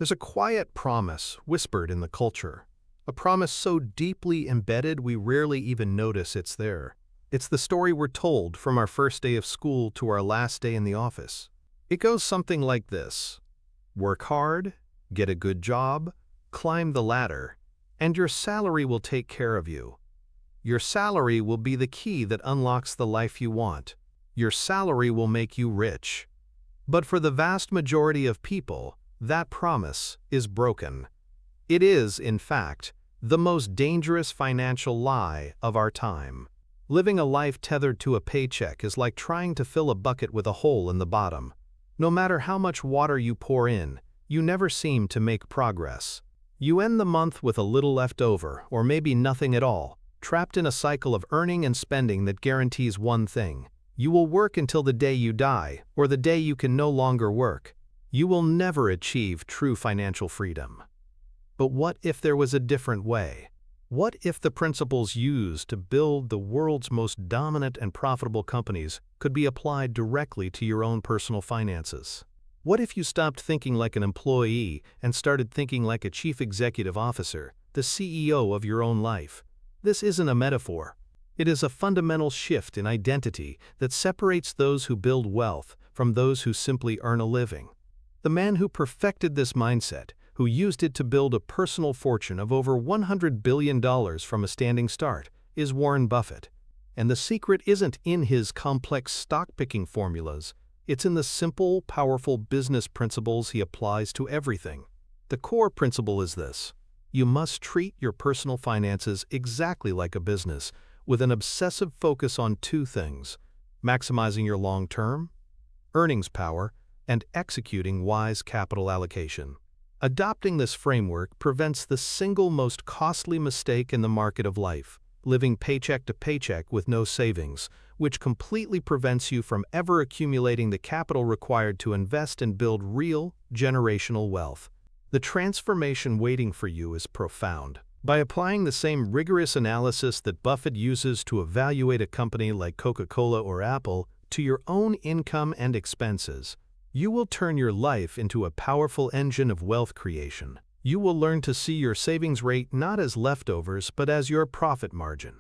There's a quiet promise whispered in the culture, a promise so deeply embedded we rarely even notice it's there. It's the story we're told from our first day of school to our last day in the office. It goes something like this: work hard, get a good job, climb the ladder, and your salary will take care of you. Your salary will be the key that unlocks the life you want. Your salary will make you rich. But for the vast majority of people, that promise is broken. It is, in fact, the most dangerous financial lie of our time. Living a life tethered to a paycheck is like trying to fill a bucket with a hole in the bottom. No matter how much water you pour in, you never seem to make progress. You end the month with a little left over, or maybe nothing at all, trapped in a cycle of earning and spending that guarantees one thing: you will work until the day you die, or the day you can no longer work. You will never achieve true financial freedom. But what if there was a different way? What if the principles used to build the world's most dominant and profitable companies could be applied directly to your own personal finances? What if you stopped thinking like an employee and started thinking like a chief executive officer, the CEO of your own life? This isn't a metaphor. It is a fundamental shift in identity that separates those who build wealth from those who simply earn a living. The man who perfected this mindset, who used it to build a personal fortune of over $100 billion from a standing start, is Warren Buffett. And the secret isn't in his complex stock-picking formulas. It's in the simple, powerful business principles he applies to everything. The core principle is this: you must treat your personal finances exactly like a business, with an obsessive focus on two things: maximizing your long-term earnings power and executing wise capital allocation. Adopting this framework prevents the single most costly mistake in the market of life: living paycheck to paycheck with no savings, which completely prevents you from ever accumulating the capital required to invest and build real, generational wealth. The transformation waiting for you is profound. By applying the same rigorous analysis that Buffett uses to evaluate a company like Coca-Cola or Apple to your own income and expenses, you will turn your life into a powerful engine of wealth creation. You will learn to see your savings rate not as leftovers but as your profit margin.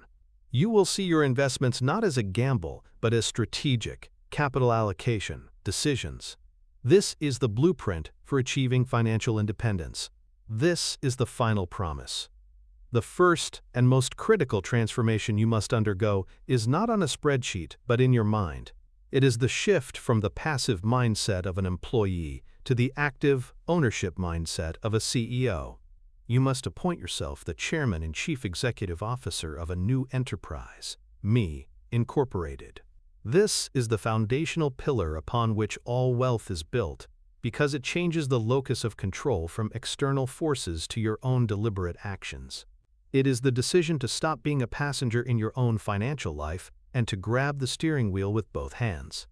You will see your investments not as a gamble but as strategic, capital allocation decisions. This is the blueprint for achieving financial independence. This is the final promise. The first and most critical transformation you must undergo is not on a spreadsheet but in your mind. It is the shift from the passive mindset of an employee to the active ownership mindset of a CEO. You must appoint yourself the chairman and chief executive officer of a new enterprise, Me Incorporated. This is the foundational pillar upon which all wealth is built, because it changes the locus of control from external forces to your own deliberate actions. It is the decision to stop being a passenger in your own financial life and to grab the steering wheel with both hands.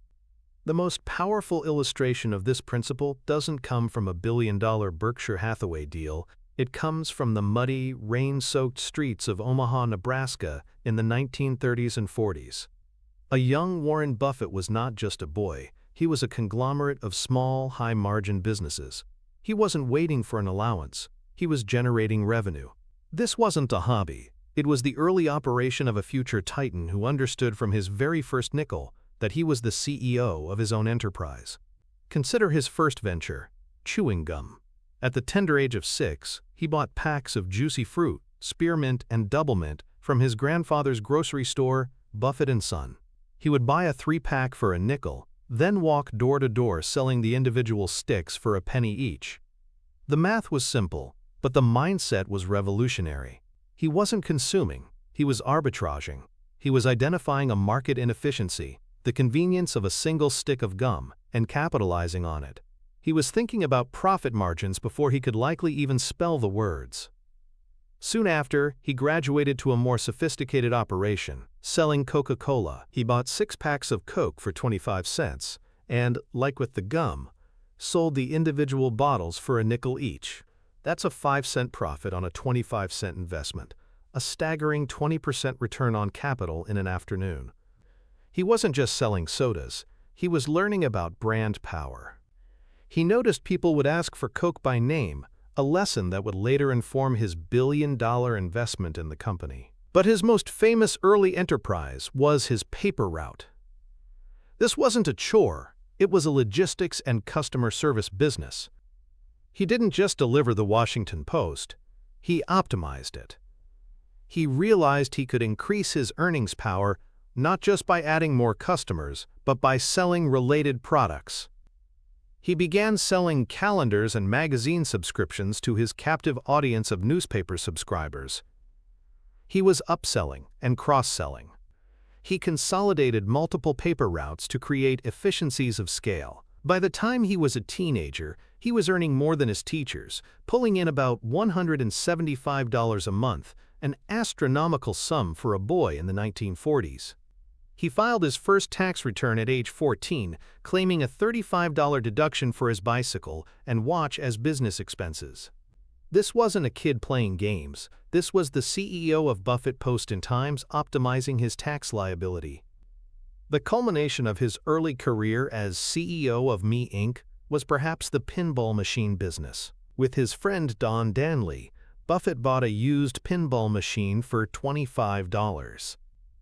The most powerful illustration of this principle doesn't come from a billion-dollar Berkshire Hathaway deal. It comes from the muddy, rain-soaked streets of Omaha, Nebraska in the 1930s and 40s. A young Warren Buffett was not just a boy. He was a conglomerate of small, high-margin businesses. He wasn't waiting for an allowance. He was generating revenue. This wasn't a hobby. It was the early operation of a future titan who understood from his very first nickel that he was the CEO of his own enterprise. Consider his first venture, chewing gum. At the tender age of 6, he bought packs of juicy fruit, spearmint and doublemint from his grandfather's grocery store, Buffett & Son. He would buy a 3-pack for a nickel, then walk door to door selling the individual sticks for a penny each. The math was simple, but the mindset was revolutionary. He wasn't consuming, he was arbitraging. He was identifying a market inefficiency, the convenience of a single stick of gum, and capitalizing on it. He was thinking about profit margins before he could likely even spell the words. Soon after, he graduated to a more sophisticated operation, selling Coca-Cola. He bought 6 packs of Coke for 25 cents and, like with the gum, sold the individual bottles for a nickel each. That's a 5-cent profit on a 25-cent investment, a staggering 20% return on capital in an afternoon. He wasn't just selling sodas, he was learning about brand power. He noticed people would ask for Coke by name, a lesson that would later inform his billion-dollar investment in the company. But his most famous early enterprise was his paper route. This wasn't a chore, it was a logistics and customer service business. He didn't just deliver the Washington Post, he optimized it. He realized he could increase his earnings power not just by adding more customers, but by selling related products. He began selling calendars and magazine subscriptions to his captive audience of newspaper subscribers. He was upselling and cross-selling. He consolidated multiple paper routes to create efficiencies of scale. By the time he was a teenager, he was earning more than his teachers, pulling in about $175 a month, an astronomical sum for a boy in the 1940s. He filed his first tax return at age 14, claiming a $35 deduction for his bicycle and watch as business expenses. This wasn't a kid playing games. This was the CEO of Buffett Post-in-Times optimizing his tax liability. The culmination of his early career as CEO of Me Inc. was perhaps the pinball machine business. With his friend Don Danley, Buffett bought a used pinball machine for $25.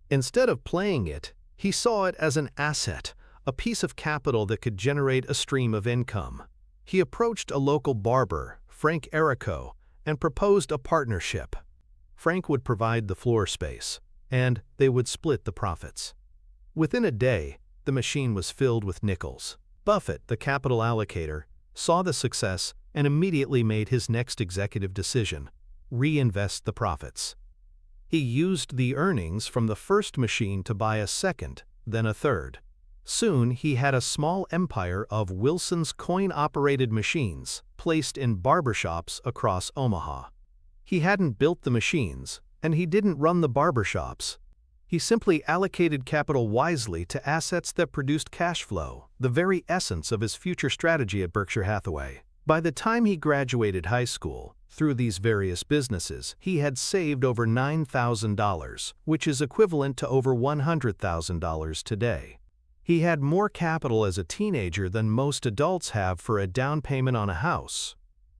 Instead of playing it, he saw it as an asset, a piece of capital that could generate a stream of income. He approached a local barber, Frank Errico, and proposed a partnership. Frank would provide the floor space, and they would split the profits. Within a day, the machine was filled with nickels. Buffett, the capital allocator, saw the success and immediately made his next executive decision: reinvest the profits. He used the earnings from the first machine to buy a second, then a third. Soon he had a small empire of Wilson's coin-operated machines placed in barbershops across Omaha. He hadn't built the machines, and he didn't run the barbershops. He simply allocated capital wisely to assets that produced cash flow, the very essence of his future strategy at Berkshire Hathaway. By the time he graduated high school, through these various businesses, he had saved over $9,000, which is equivalent to over $100,000 today. He had more capital as a teenager than most adults have for a down payment on a house.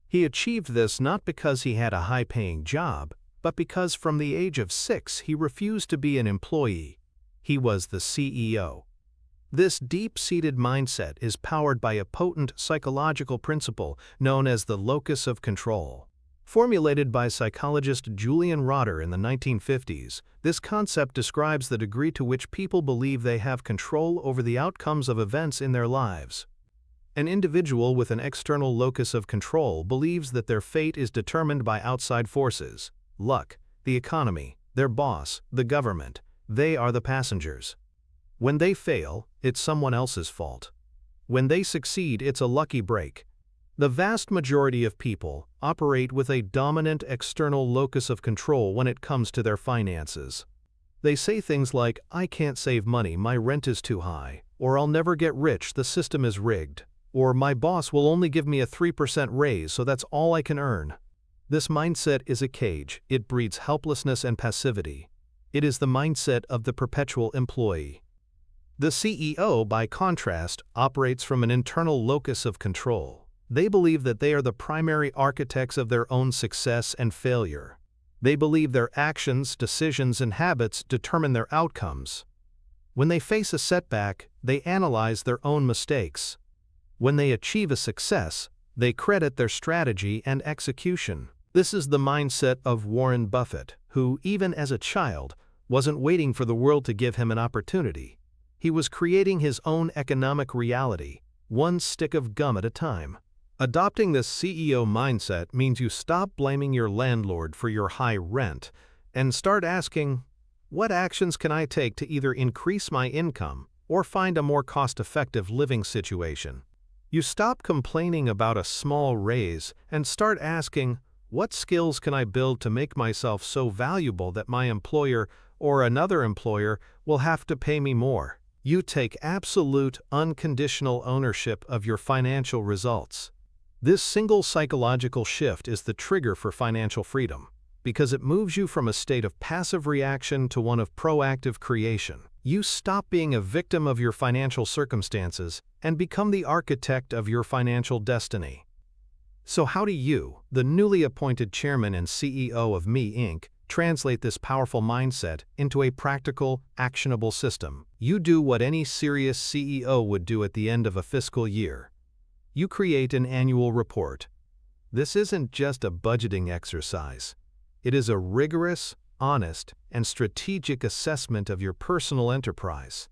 He achieved this not because he had a high-paying job, but because from the age of 6 he refused to be an employee. He was the CEO. This deep-seated mindset is powered by a potent psychological principle known as the locus of control. Formulated by psychologist Julian Rotter in the 1950s, this concept describes the degree to which people believe they have control over the outcomes of events in their lives. An individual with an external locus of control believes that their fate is determined by outside forces: luck, the economy, their boss, the government. They are the passengers. When they fail, it's someone else's fault. When they succeed, it's a lucky break. The vast majority of people operate with a dominant external locus of control when it comes to their finances. They say things like, "I can't save money, my rent is too high," or "I'll never get rich, the system is rigged," or "My boss will only give me a 3% raise, so that's all I can earn." This mindset is a cage. It breeds helplessness and passivity. It is the mindset of the perpetual employee. The CEO, by contrast, operates from an internal locus of control. They believe that they are the primary architects of their own success and failure. They believe their actions, decisions, and habits determine their outcomes. When they face a setback, they analyze their own mistakes. When they achieve a success, they credit their strategy and execution. This is the mindset of Warren Buffett, who, even as a child, wasn't waiting for the world to give him an opportunity. He was creating his own economic reality, one stick of gum at a time. Adopting this CEO mindset means you stop blaming your landlord for your high rent and start asking, what actions can I take to either increase my income or find a more cost-effective living situation? You stop complaining about a small raise and start asking, what skills can I build to make myself so valuable that my employer or another employer will have to pay me more? You take absolute, unconditional ownership of your financial results. This single psychological shift is the trigger for financial freedom, because it moves you from a state of passive reaction to one of proactive creation. You stop being a victim of your financial circumstances and become the architect of your financial destiny. So how do you, the newly appointed chairman and CEO of Me Inc., translate this powerful mindset into a practical, actionable system? You do what any serious CEO would do at the end of a fiscal year. You create an annual report. This isn't just a budgeting exercise. It is a rigorous, honest, and strategic assessment of your personal enterprise.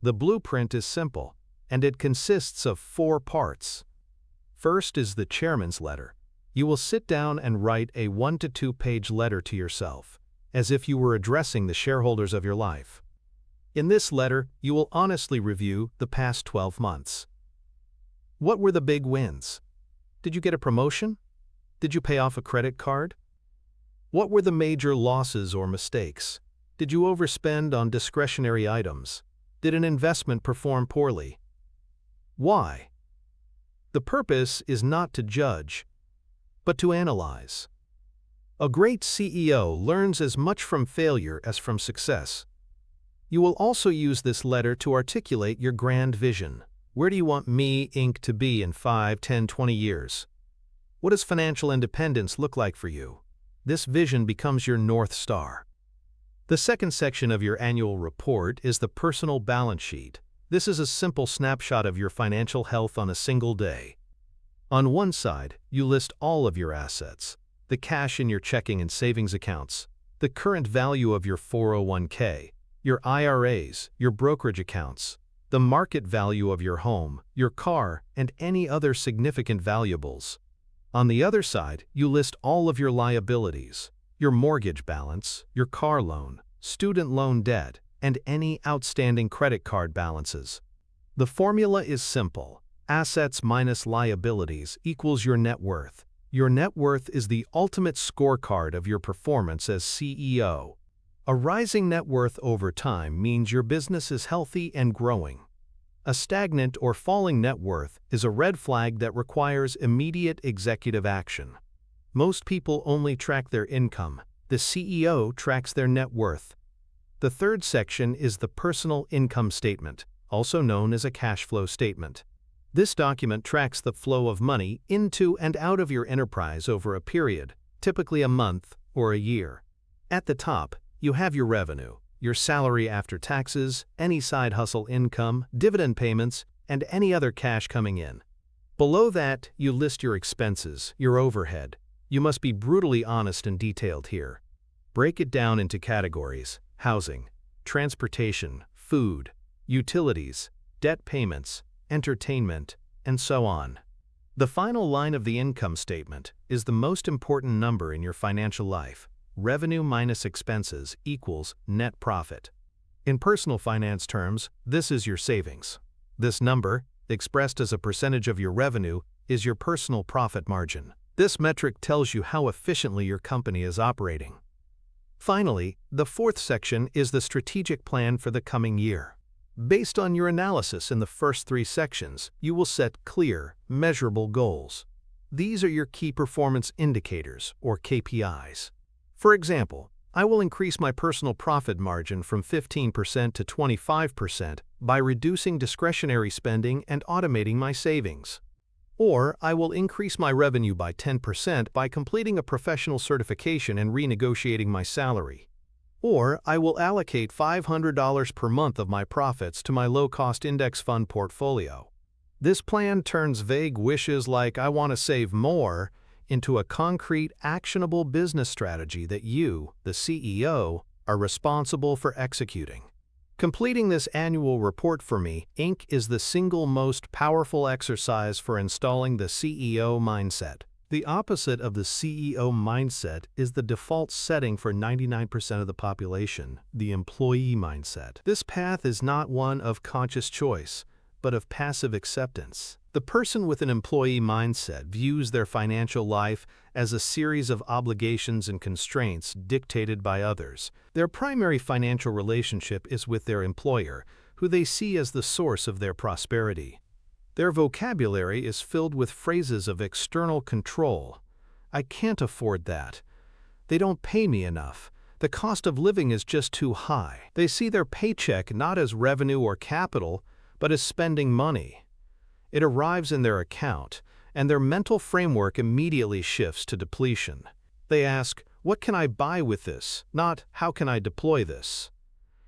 The blueprint is simple, and it consists of 4 parts. First is the chairman's letter. You will sit down and write a 1 to 2 page letter to yourself, as if you were addressing the shareholders of your life. In this letter, you will honestly review the past 12 months. What were the big wins? Did you get a promotion? Did you pay off a credit card? What were the major losses or mistakes? Did you overspend on discretionary items? Did an investment perform poorly? Why? The purpose is not to judge, but to analyze. A great CEO learns as much from failure as from success. You will also use this letter to articulate your grand vision. Where do you want Me Inc. to be in 5, 10, 20 years? What does financial independence look like for you? This vision becomes your North Star. The second section of your annual report is the personal balance sheet. This is a simple snapshot of your financial health on a single day. On one side, you list all of your assets, the cash in your checking and savings accounts, the current value of your 401k, your IRAs, your brokerage accounts, the market value of your home, your car, and any other significant valuables. On the other side, you list all of your liabilities, your mortgage balance, your car loan, student loan debt, and any outstanding credit card balances. The formula is simple. Assets minus liabilities equals your net worth. Your net worth is the ultimate scorecard of your performance as CEO. A rising net worth over time means your business is healthy and growing. A stagnant or falling net worth is a red flag that requires immediate executive action. Most people only track their income. The CEO tracks their net worth. The third section is the personal income statement, also known as a cash flow statement. This document tracks the flow of money into and out of your enterprise over a period, typically a month or a year. At the top, you have your revenue, your salary after taxes, any side hustle income, dividend payments, and any other cash coming in. Below that, you list your expenses, your overhead. You must be brutally honest and detailed here. Break it down into categories: housing, transportation, food, utilities, debt payments, entertainment, and so on. The final line of the income statement is the most important number in your financial life. Revenue minus expenses equals net profit. In personal finance terms, this is your savings. This number, expressed as a percentage of your revenue, is your personal profit margin. This metric tells you how efficiently your company is operating. Finally, the fourth section is the strategic plan for the coming year. Based on your analysis in the first 3 sections, you will set clear, measurable goals. These are your key performance indicators, or KPIs. For example, I will increase my personal profit margin from 15% to 25% by reducing discretionary spending and automating my savings. Or I will increase my revenue by 10% by completing a professional certification and renegotiating my salary. Or I will allocate $500 per month of my profits to my low-cost index fund portfolio. This plan turns vague wishes like "I want to save more" into a concrete, actionable business strategy that you, the CEO, are responsible for executing. Completing this annual report for Me Inc. is the single most powerful exercise for installing the CEO mindset. The opposite of the CEO mindset is the default setting for 99% of the population, the employee mindset. This path is not one of conscious choice, but of passive acceptance. The person with an employee mindset views their financial life as a series of obligations and constraints dictated by others. Their primary financial relationship is with their employer, who they see as the source of their prosperity. Their vocabulary is filled with phrases of external control. "I can't afford that." "They don't pay me enough." The cost of living is just too high. They see their paycheck not as revenue or capital, but as spending money. It arrives in their account, and their mental framework immediately shifts to depletion. They ask, "What can I buy with this?" not, "How can I deploy this?"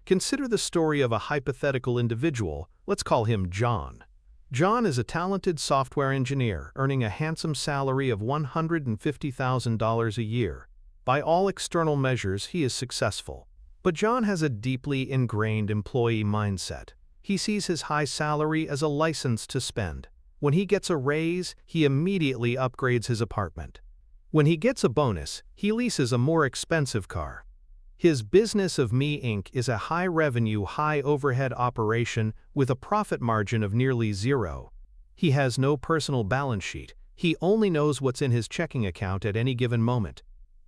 Consider the story of a hypothetical individual. Let's call him John. John is a talented software engineer earning a handsome salary of $150,000 a year. By all external measures, he is successful. But John has a deeply ingrained employee mindset. He sees his high salary as a license to spend. When he gets a raise, he immediately upgrades his apartment. When he gets a bonus, he leases a more expensive car. His business of Me Inc. is a high-revenue, high-overhead operation with a profit margin of nearly zero. He has no personal balance sheet. He only knows what's in his checking account at any given moment.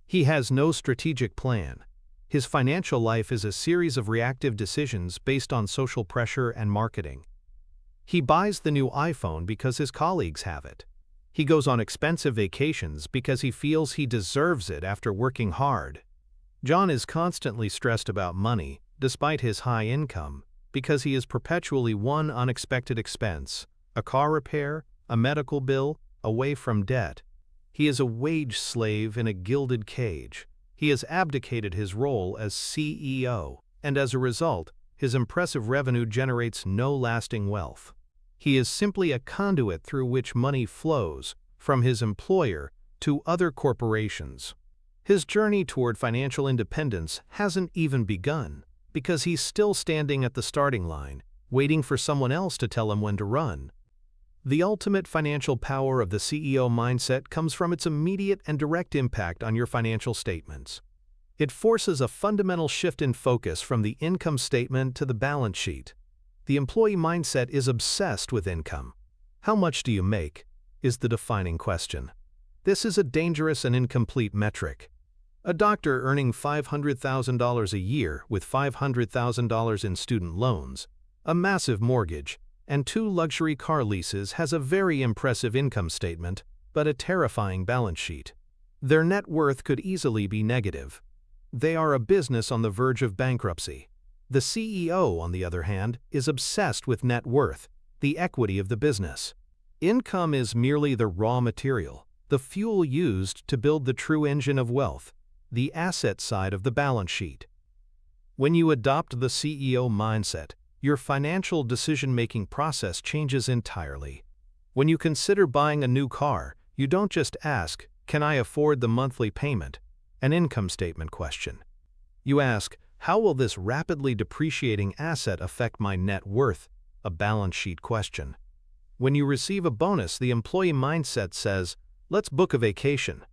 He has no strategic plan. His financial life is a series of reactive decisions based on social pressure and marketing. He buys the new iPhone because his colleagues have it. He goes on expensive vacations because he feels he deserves it after working hard. John is constantly stressed about money, despite his high income, because he is perpetually one unexpected expense, a car repair, a medical bill, away from debt. He is a wage slave in a gilded cage. He has abdicated his role as CEO, and as a result, his impressive revenue generates no lasting wealth. He is simply a conduit through which money flows from his employer to other corporations. His journey toward financial independence hasn't even begun, because he's still standing at the starting line, waiting for someone else to tell him when to run. The ultimate financial power of the CEO mindset comes from its immediate and direct impact on your financial statements. It forces a fundamental shift in focus from the income statement to the balance sheet. The employee mindset is obsessed with income. How much do you make? Is the defining question. This is a dangerous and incomplete metric. A doctor earning $500,000 a year with $500,000 in student loans, a massive mortgage, and 2 luxury car leases has a very impressive income statement, but a terrifying balance sheet. Their net worth could easily be negative. They are a business on the verge of bankruptcy. The CEO, on the other hand, is obsessed with net worth, the equity of the business. Income is merely the raw material, the fuel used to build the true engine of wealth, the asset side of the balance sheet. When you adopt the CEO mindset, your financial decision-making process changes entirely. When you consider buying a new car, you don't just ask, "Can I afford the monthly payment?" An income statement question. You ask, "How will this rapidly depreciating asset affect my net worth?" A balance sheet question. When you receive a bonus, the employee mindset says, "Let's book a vacation."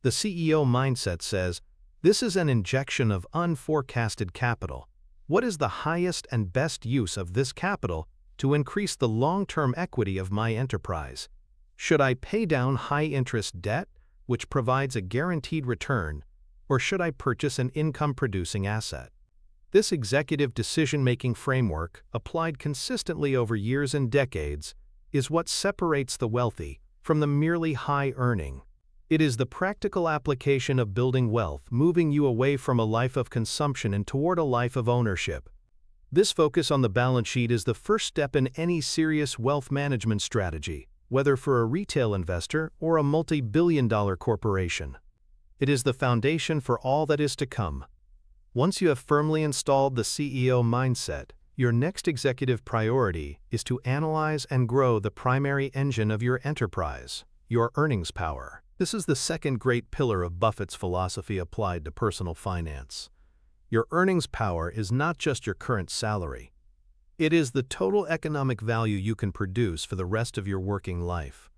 The CEO mindset says, "This is an injection of unforecasted capital. What is the highest and best use of this capital to increase the long-term equity of my enterprise? Should I pay down high-interest debt, which provides a guaranteed return, or should I purchase an income-producing asset?" This executive decision-making framework, applied consistently over years and decades, is what separates the wealthy from the merely high-earning. It is the practical application of building wealth, moving you away from a life of consumption and toward a life of ownership. This focus on the balance sheet is the first step in any serious wealth management strategy, whether for a retail investor or a multi-billion-dollar corporation. It is the foundation for all that is to come. Once you have firmly installed the CEO mindset, your next executive priority is to analyze and grow the primary engine of your enterprise, your earnings power. This is the second great pillar of Buffett's philosophy applied to personal finance. Your earnings power is not just your current salary. It is the total economic value you can produce for the rest of your working life.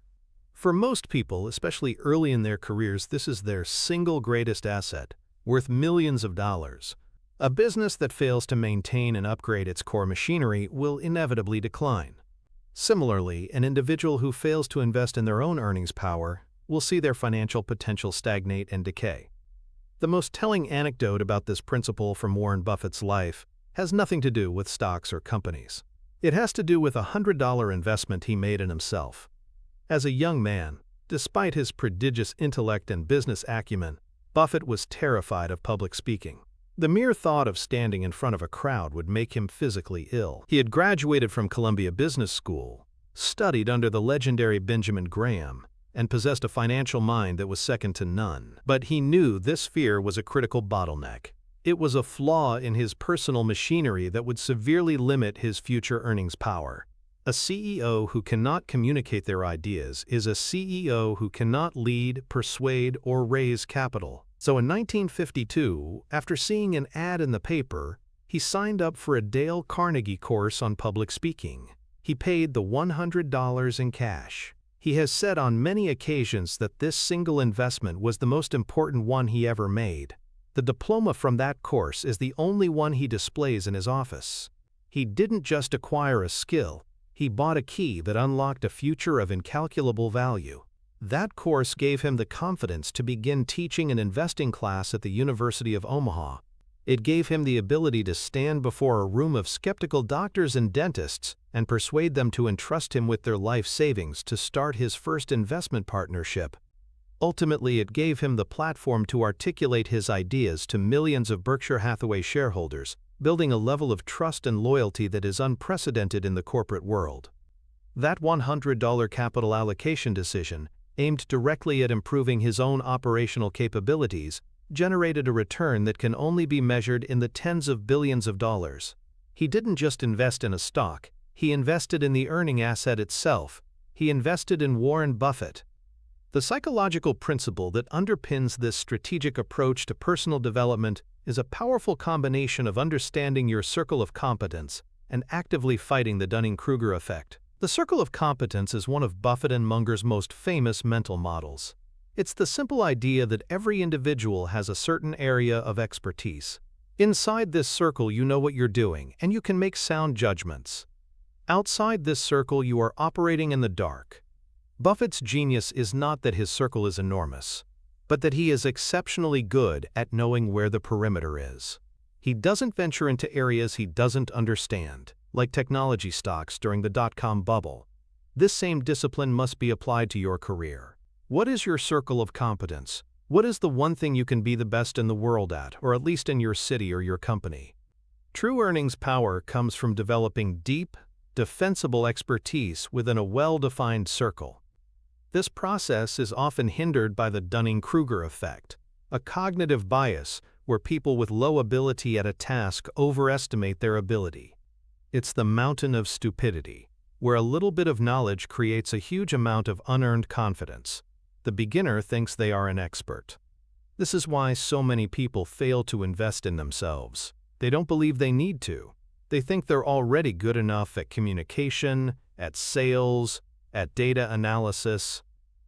For most people, especially early in their careers, this is their single greatest asset, worth millions of dollars. A business that fails to maintain and upgrade its core machinery will inevitably decline. Similarly, an individual who fails to invest in their own earnings power will see their financial potential stagnate and decay. The most telling anecdote about this principle from Warren Buffett's life has nothing to do with stocks or companies. It has to do with a $100 investment he made in himself. As a young man, despite his prodigious intellect and business acumen, Buffett was terrified of public speaking. The mere thought of standing in front of a crowd would make him physically ill. He had graduated from Columbia Business School, studied under the legendary Benjamin Graham, and possessed a financial mind that was second to none. But he knew this fear was a critical bottleneck. It was a flaw in his personal machinery that would severely limit his future earnings power. A CEO who cannot communicate their ideas is a CEO who cannot lead, persuade, or raise capital. So in 1952, after seeing an ad in the paper, he signed up for a Dale Carnegie course on public speaking. He paid the $100 in cash. He has said on many occasions that this single investment was the most important one he ever made. The diploma from that course is the only one he displays in his office. He didn't just acquire a skill, he bought a key that unlocked a future of incalculable value. That course gave him the confidence to begin teaching an investing class at the University of Omaha. It gave him the ability to stand before a room of skeptical doctors and dentists and persuade them to entrust him with their life savings to start his first investment partnership. Ultimately, it gave him the platform to articulate his ideas to millions of Berkshire Hathaway shareholders, building a level of trust and loyalty that is unprecedented in the corporate world. That $100 capital allocation decision, aimed directly at improving his own operational capabilities, generated a return that can only be measured in the tens of billions of dollars. He didn't just invest in a stock, he invested in the earning asset itself. He invested in Warren Buffett. The psychological principle that underpins this strategic approach to personal development is a powerful combination of understanding your circle of competence and actively fighting the Dunning-Kruger effect. The circle of competence is one of Buffett and Munger's most famous mental models. It's the simple idea that every individual has a certain area of expertise. Inside this circle, you know what you're doing, and you can make sound judgments. Outside this circle, you are operating in the dark. Buffett's genius is not that his circle is enormous, but that he is exceptionally good at knowing where the perimeter is. He doesn't venture into areas he doesn't understand, like technology stocks during the dot-com bubble. This same discipline must be applied to your career. What is your circle of competence? What is the one thing you can be the best in the world at, or at least in your city or your company? True earnings power comes from developing deep, defensible expertise within a well-defined circle. This process is often hindered by the Dunning-Kruger effect, a cognitive bias where people with low ability at a task overestimate their ability. It's the mountain of stupidity, where a little bit of knowledge creates a huge amount of unearned confidence. The beginner thinks they are an expert. This is why so many people fail to invest in themselves. They don't believe they need to. They think they're already good enough at communication, at sales, at data analysis.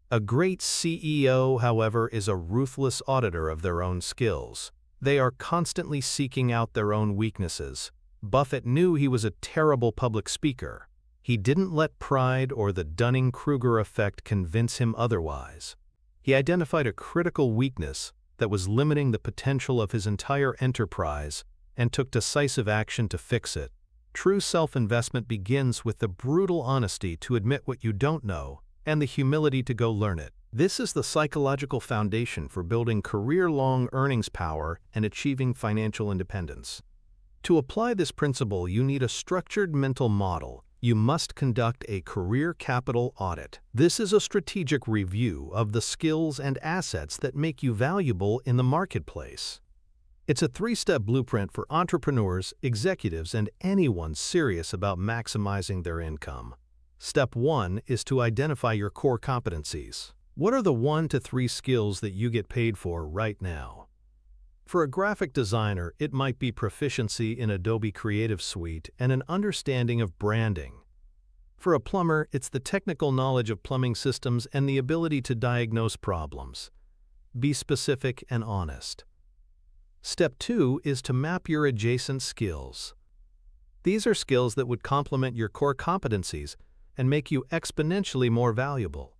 A great CEO, however, is a ruthless auditor of their own skills. They are constantly seeking out their own weaknesses. Buffett knew he was a terrible public speaker. He didn't let pride or the Dunning-Kruger effect convince him otherwise. He identified a critical weakness that was limiting the potential of his entire enterprise and took decisive action to fix it. True self-investment begins with the brutal honesty to admit what you don't know and the humility to go learn it. This is the psychological foundation for building career-long earnings power and achieving financial independence. To apply this principle, you need a structured mental model. You must conduct a career capital audit. This is a strategic review of the skills and assets that make you valuable in the marketplace. It's a three-step blueprint for entrepreneurs, executives, and anyone serious about maximizing their income. Step 1 is to identify your core competencies. What are the 1 to 3 skills that you get paid for right now? For a graphic designer, it might be proficiency in Adobe Creative Suite and an understanding of branding. For a plumber, it's the technical knowledge of plumbing systems and the ability to diagnose problems. Be specific and honest. Step 2 is to map your adjacent skills. These are skills that would complement your core competencies and make you exponentially more valuable.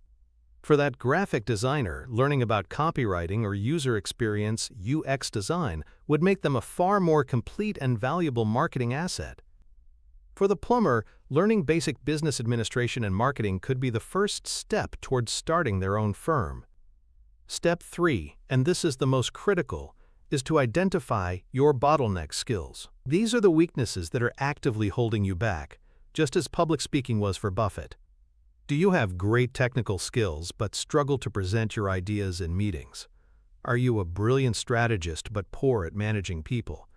For that graphic designer, learning about copywriting or user experience (UX) design would make them a far more complete and valuable marketing asset. For the plumber, learning basic business administration and marketing could be the first step towards starting their own firm. Step 3, and this is the most critical, is to identify your bottleneck skills. These are the weaknesses that are actively holding you back, just as public speaking was for Buffett. Do you have great technical skills but struggle to present your ideas in meetings? Are you a brilliant strategist but poor at managing people?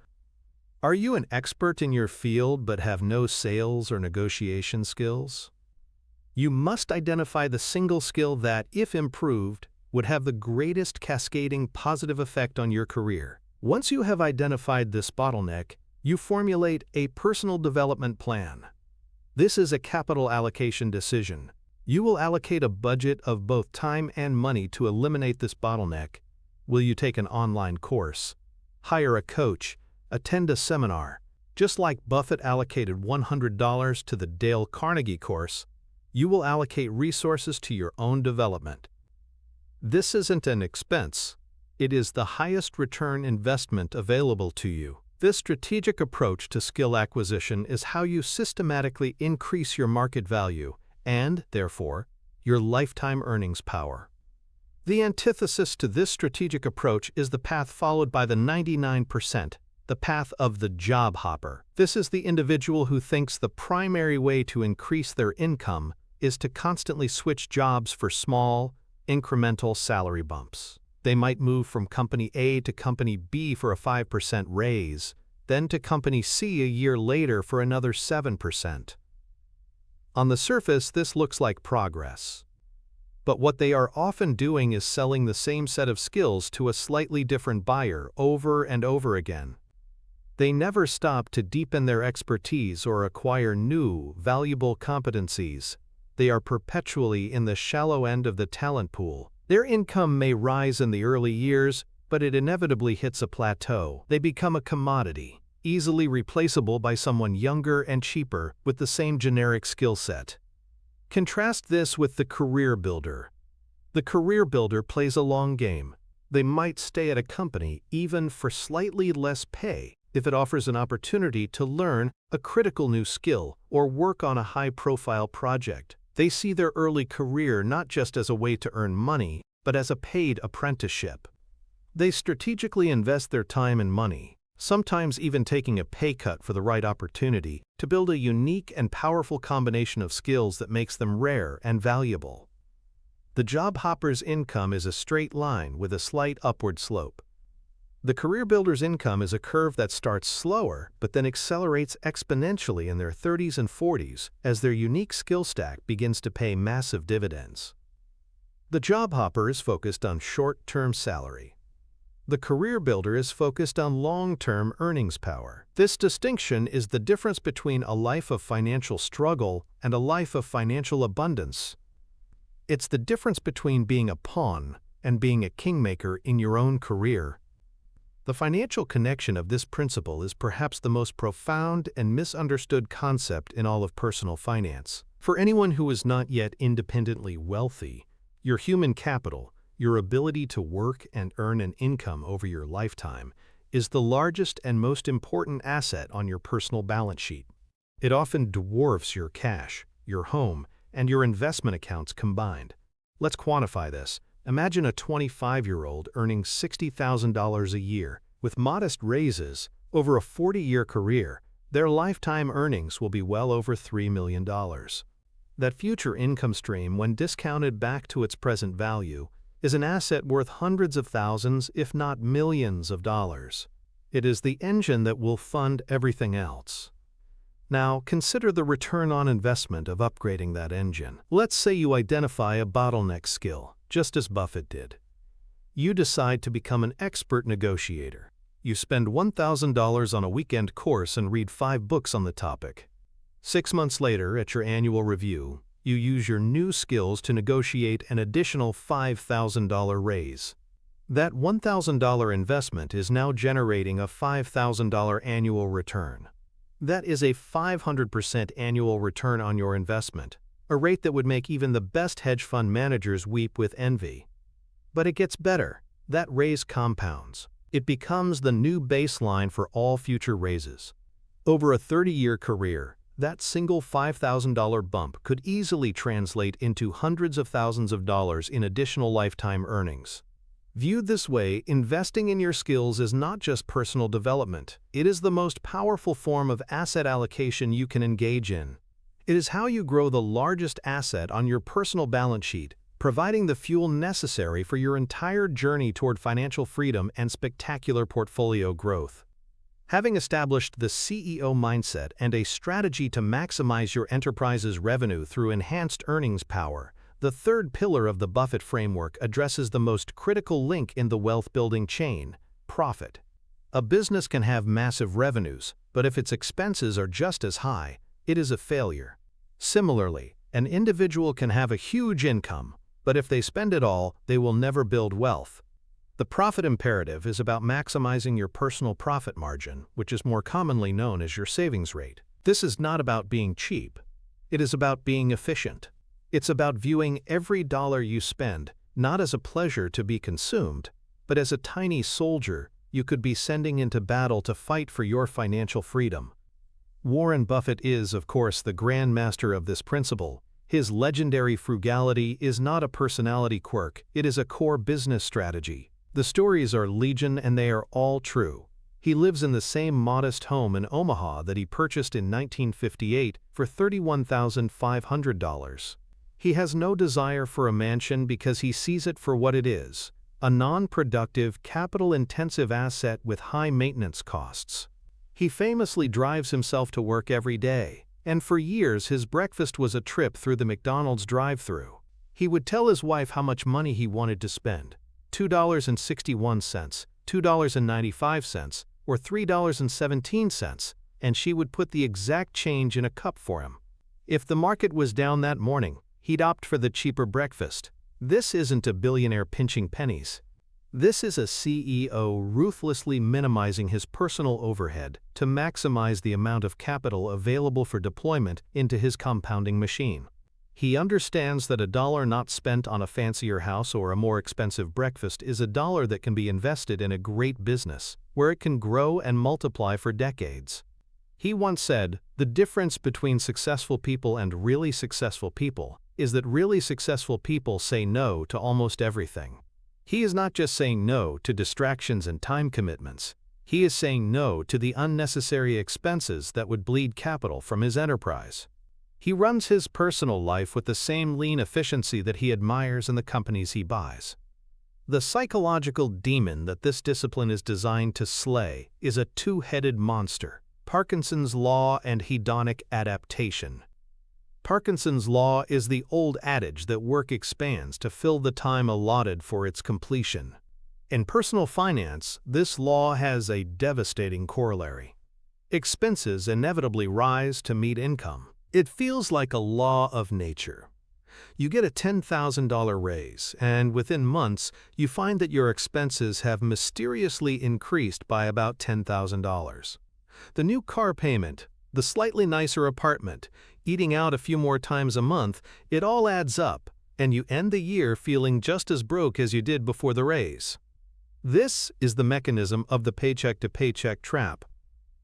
Are you an expert in your field but have no sales or negotiation skills? You must identify the single skill that, if improved, would have the greatest cascading positive effect on your career. Once you have identified this bottleneck, you formulate a personal development plan. This is a capital allocation decision. You will allocate a budget of both time and money to eliminate this bottleneck. Will you take an online course, hire a coach, attend a seminar? Just like Buffett allocated $100 to the Dale Carnegie course, you will allocate resources to your own development. This isn't an expense. It is the highest return investment available to you. This strategic approach to skill acquisition is how you systematically increase your market value and, therefore, your lifetime earnings power. The antithesis to this strategic approach is the path followed by the 99%, the path of the job hopper. This is the individual who thinks the primary way to increase their income is to constantly switch jobs for small, incremental salary bumps. They might move from company A to company B for a 5% raise, then to company C a year later for another 7%. On the surface, this looks like progress. But what they are often doing is selling the same set of skills to a slightly different buyer over and over again. They never stop to deepen their expertise or acquire new, valuable competencies. They are perpetually in the shallow end of the talent pool. Their income may rise in the early years, but it inevitably hits a plateau. They become a commodity, easily replaceable by someone younger and cheaper with the same generic skill set. Contrast this with the career builder. The career builder plays a long game. They might stay at a company even for slightly less pay if it offers an opportunity to learn a critical new skill or work on a high-profile project. They see their early career not just as a way to earn money, but as a paid apprenticeship. They strategically invest their time and money, sometimes even taking a pay cut for the right opportunity, to build a unique and powerful combination of skills that makes them rare and valuable. The job hopper's income is a straight line with a slight upward slope. The career builder's income is a curve that starts slower but then accelerates exponentially in their 30s and 40s as their unique skill stack begins to pay massive dividends. The job hopper is focused on short-term salary. The career builder is focused on long-term earnings power. This distinction is the difference between a life of financial struggle and a life of financial abundance. It's the difference between being a pawn and being a kingmaker in your own career. The financial connection of this principle is perhaps the most profound and misunderstood concept in all of personal finance. For anyone who is not yet independently wealthy, your human capital, your ability to work and earn an income over your lifetime, is the largest and most important asset on your personal balance sheet. It often dwarfs your cash, your home, and your investment accounts combined. Let's quantify this. Imagine a 25-year-old earning $60,000 a year. With modest raises, over a 40-year career, their lifetime earnings will be well over $3 million. That future income stream, when discounted back to its present value, is an asset worth hundreds of thousands, if not millions of dollars. It is the engine that will fund everything else. Now, consider the return on investment of upgrading that engine. Let's say you identify a bottleneck skill, just as Buffett did. You decide to become an expert negotiator. You spend $1,000 on a weekend course and read 5 books on the topic. 6 months later, at your annual review, you use your new skills to negotiate an additional $5,000 raise. That $1,000 investment is now generating a $5,000 annual return. That is a 500% annual return on your investment, a rate that would make even the best hedge fund managers weep with envy. But it gets better. That raise compounds. It becomes the new baseline for all future raises. Over a 30-year career, that single $5,000 bump could easily translate into hundreds of thousands of dollars in additional lifetime earnings. Viewed this way, investing in your skills is not just personal development, it is the most powerful form of asset allocation you can engage in. It is how you grow the largest asset on your personal balance sheet, providing the fuel necessary for your entire journey toward financial freedom and spectacular portfolio growth. Having established the CEO mindset and a strategy to maximize your enterprise's revenue through enhanced earnings power, the third pillar of the Buffett framework addresses the most critical link in the wealth-building chain: profit. A business can have massive revenues, but if its expenses are just as high, it is a failure. Similarly, an individual can have a huge income, but if they spend it all, they will never build wealth. The profit imperative is about maximizing your personal profit margin, which is more commonly known as your savings rate. This is not about being cheap. It is about being efficient. It's about viewing every dollar you spend not as a pleasure to be consumed, but as a tiny soldier you could be sending into battle to fight for your financial freedom. Warren Buffett is, of course, the grand master of this principle. His legendary frugality is not a personality quirk, it is a core business strategy. The stories are legion and they are all true. He lives in the same modest home in Omaha that he purchased in 1958 for $31,500. He has no desire for a mansion because he sees it for what it is: a non-productive, capital-intensive asset with high maintenance costs. He famously drives himself to work every day, and for years his breakfast was a trip through the McDonald's drive-thru. He would tell his wife how much money he wanted to spend: $2.61, $2.95, or $3.17, and she would put the exact change in a cup for him. If the market was down that morning, he'd opt for the cheaper breakfast. This isn't a billionaire pinching pennies. This is a CEO ruthlessly minimizing his personal overhead to maximize the amount of capital available for deployment into his compounding machine. He understands that a dollar not spent on a fancier house or a more expensive breakfast is a dollar that can be invested in a great business, where it can grow and multiply for decades. He once said, "The difference between successful people and really successful people is that really successful people say no to almost everything." He is not just saying no to distractions and time commitments. He is saying no to the unnecessary expenses that would bleed capital from his enterprise. He runs his personal life with the same lean efficiency that he admires in the companies he buys. The psychological demon that this discipline is designed to slay is a two-headed monster: Parkinson's law and hedonic adaptation. Parkinson's law is the old adage that work expands to fill the time allotted for its completion. In personal finance, this law has a devastating corollary. Expenses inevitably rise to meet income. It feels like a law of nature. You get a $10,000 raise, and within months, you find that your expenses have mysteriously increased by about $10,000. The new car payment, the slightly nicer apartment, eating out a few more times a month, it all adds up, and you end the year feeling just as broke as you did before the raise. This is the mechanism of the paycheck-to-paycheck trap.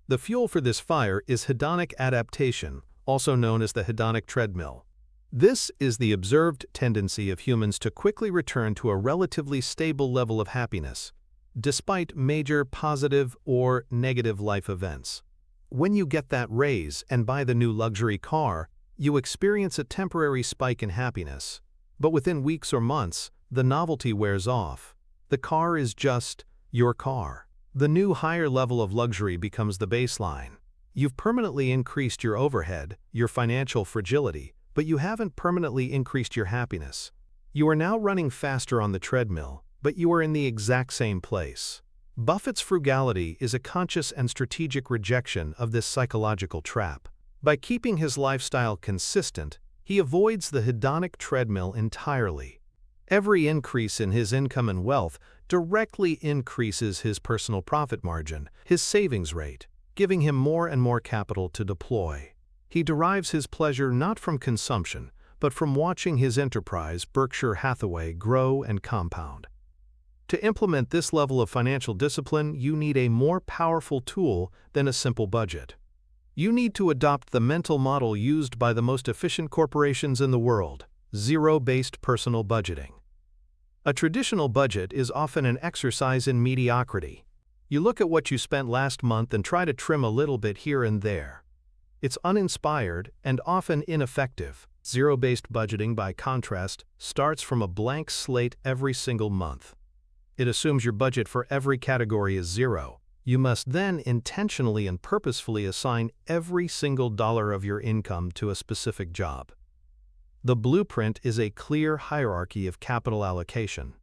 The fuel for this fire is hedonic adaptation, also known as the hedonic treadmill. This is the observed tendency of humans to quickly return to a relatively stable level of happiness, despite major positive or negative life events. When you get that raise and buy the new luxury car, you experience a temporary spike in happiness. But within weeks or months, the novelty wears off. The car is just your car. The new higher level of luxury becomes the baseline. You've permanently increased your overhead, your financial fragility, but you haven't permanently increased your happiness. You are now running faster on the treadmill, but you are in the exact same place. Buffett's frugality is a conscious and strategic rejection of this psychological trap. By keeping his lifestyle consistent, he avoids the hedonic treadmill entirely. Every increase in his income and wealth directly increases his personal profit margin, his savings rate, giving him more and more capital to deploy. He derives his pleasure not from consumption, but from watching his enterprise, Berkshire Hathaway, grow and compound. To implement this level of financial discipline, you need a more powerful tool than a simple budget. You need to adopt the mental model used by the most efficient corporations in the world: zero-based personal budgeting. A traditional budget is often an exercise in mediocrity. You look at what you spent last month and try to trim a little bit here and there. It's uninspired and often ineffective. Zero-based budgeting, by contrast, starts from a blank slate every single month. It assumes your budget for every category is zero. You must then intentionally and purposefully assign every single dollar of your income to a specific job. The blueprint is a clear hierarchy of capital allocation.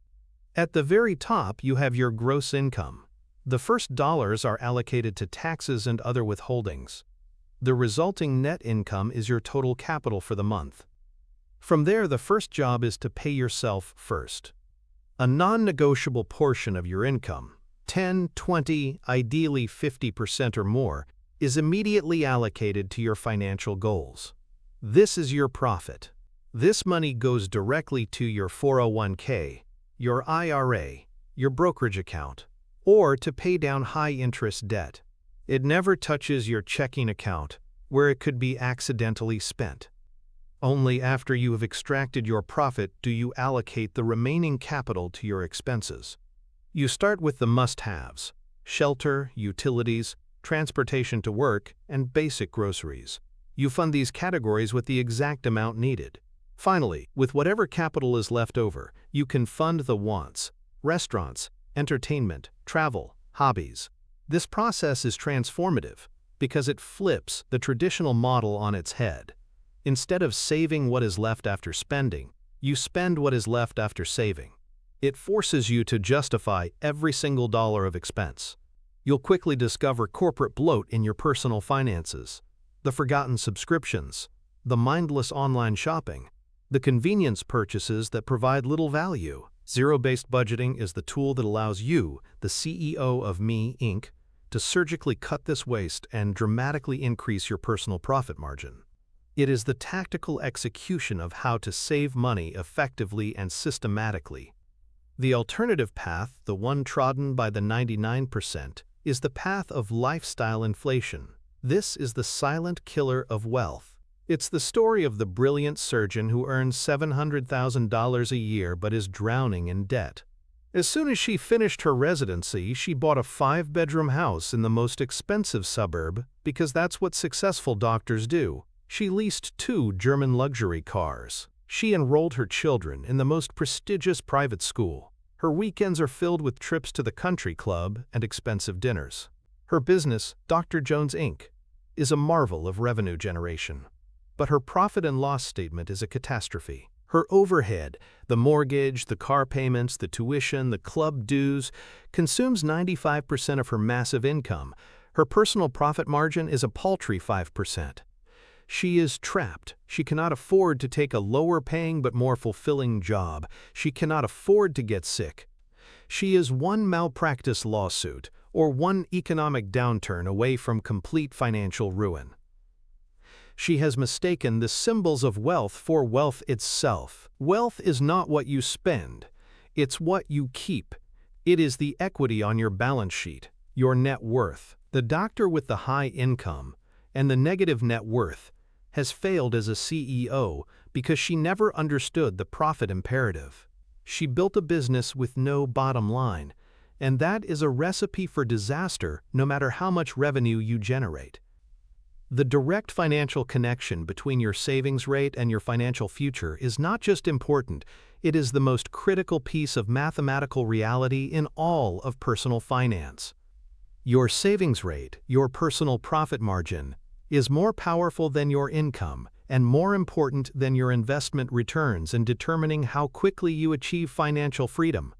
At the very top, you have your gross income. The first dollars are allocated to taxes and other withholdings. The resulting net income is your total capital for the month. From there, the first job is to pay yourself first. A non-negotiable portion of your income, 10, 20, ideally 50% or more, is immediately allocated to your financial goals. This is your profit. This money goes directly to your 401k, your IRA, your brokerage account, or to pay down high-interest debt. It never touches your checking account, where it could be accidentally spent. Only after you have extracted your profit do you allocate the remaining capital to your expenses. You start with the must-haves: shelter, utilities, transportation to work, and basic groceries. You fund these categories with the exact amount needed. Finally, with whatever capital is left over, you can fund the wants: restaurants, entertainment, travel, hobbies. This process is transformative because it flips the traditional model on its head. Instead of saving what is left after spending, you spend what is left after saving. It forces you to justify every single dollar of expense. You'll quickly discover corporate bloat in your personal finances, the forgotten subscriptions, the mindless online shopping, the convenience purchases that provide little value. Zero-based budgeting is the tool that allows you, the CEO of Me, Inc., to surgically cut this waste and dramatically increase your personal profit margin. It is the tactical execution of how to save money effectively and systematically. The alternative path, the one trodden by the 99%, is the path of lifestyle inflation. This is the silent killer of wealth. It's the story of the brilliant surgeon who earns $700,000 a year but is drowning in debt. As soon as she finished her residency, she bought a 5-bedroom house in the most expensive suburb because that's what successful doctors do. She leased 2 German luxury cars. She enrolled her children in the most prestigious private school. Her weekends are filled with trips to the country club and expensive dinners. Her business, Dr. Jones Inc., is a marvel of revenue generation. But her profit and loss statement is a catastrophe. Her overhead, the mortgage, the car payments, the tuition, the club dues, consumes 95% of her massive income. Her personal profit margin is a paltry 5%. She is trapped. She cannot afford to take a lower-paying but more fulfilling job. She cannot afford to get sick. She is one malpractice lawsuit or one economic downturn away from complete financial ruin. She has mistaken the symbols of wealth for wealth itself. Wealth is not what you spend. It's what you keep. It is the equity on your balance sheet, your net worth. The doctor with the high income and the negative net worth has failed as a CEO because she never understood the profit imperative. She built a business with no bottom line, and that is a recipe for disaster no matter how much revenue you generate. The direct financial connection between your savings rate and your financial future is not just important, it is the most critical piece of mathematical reality in all of personal finance. Your savings rate, your personal profit margin, is more powerful than your income and more important than your investment returns in determining how quickly you achieve financial freedom.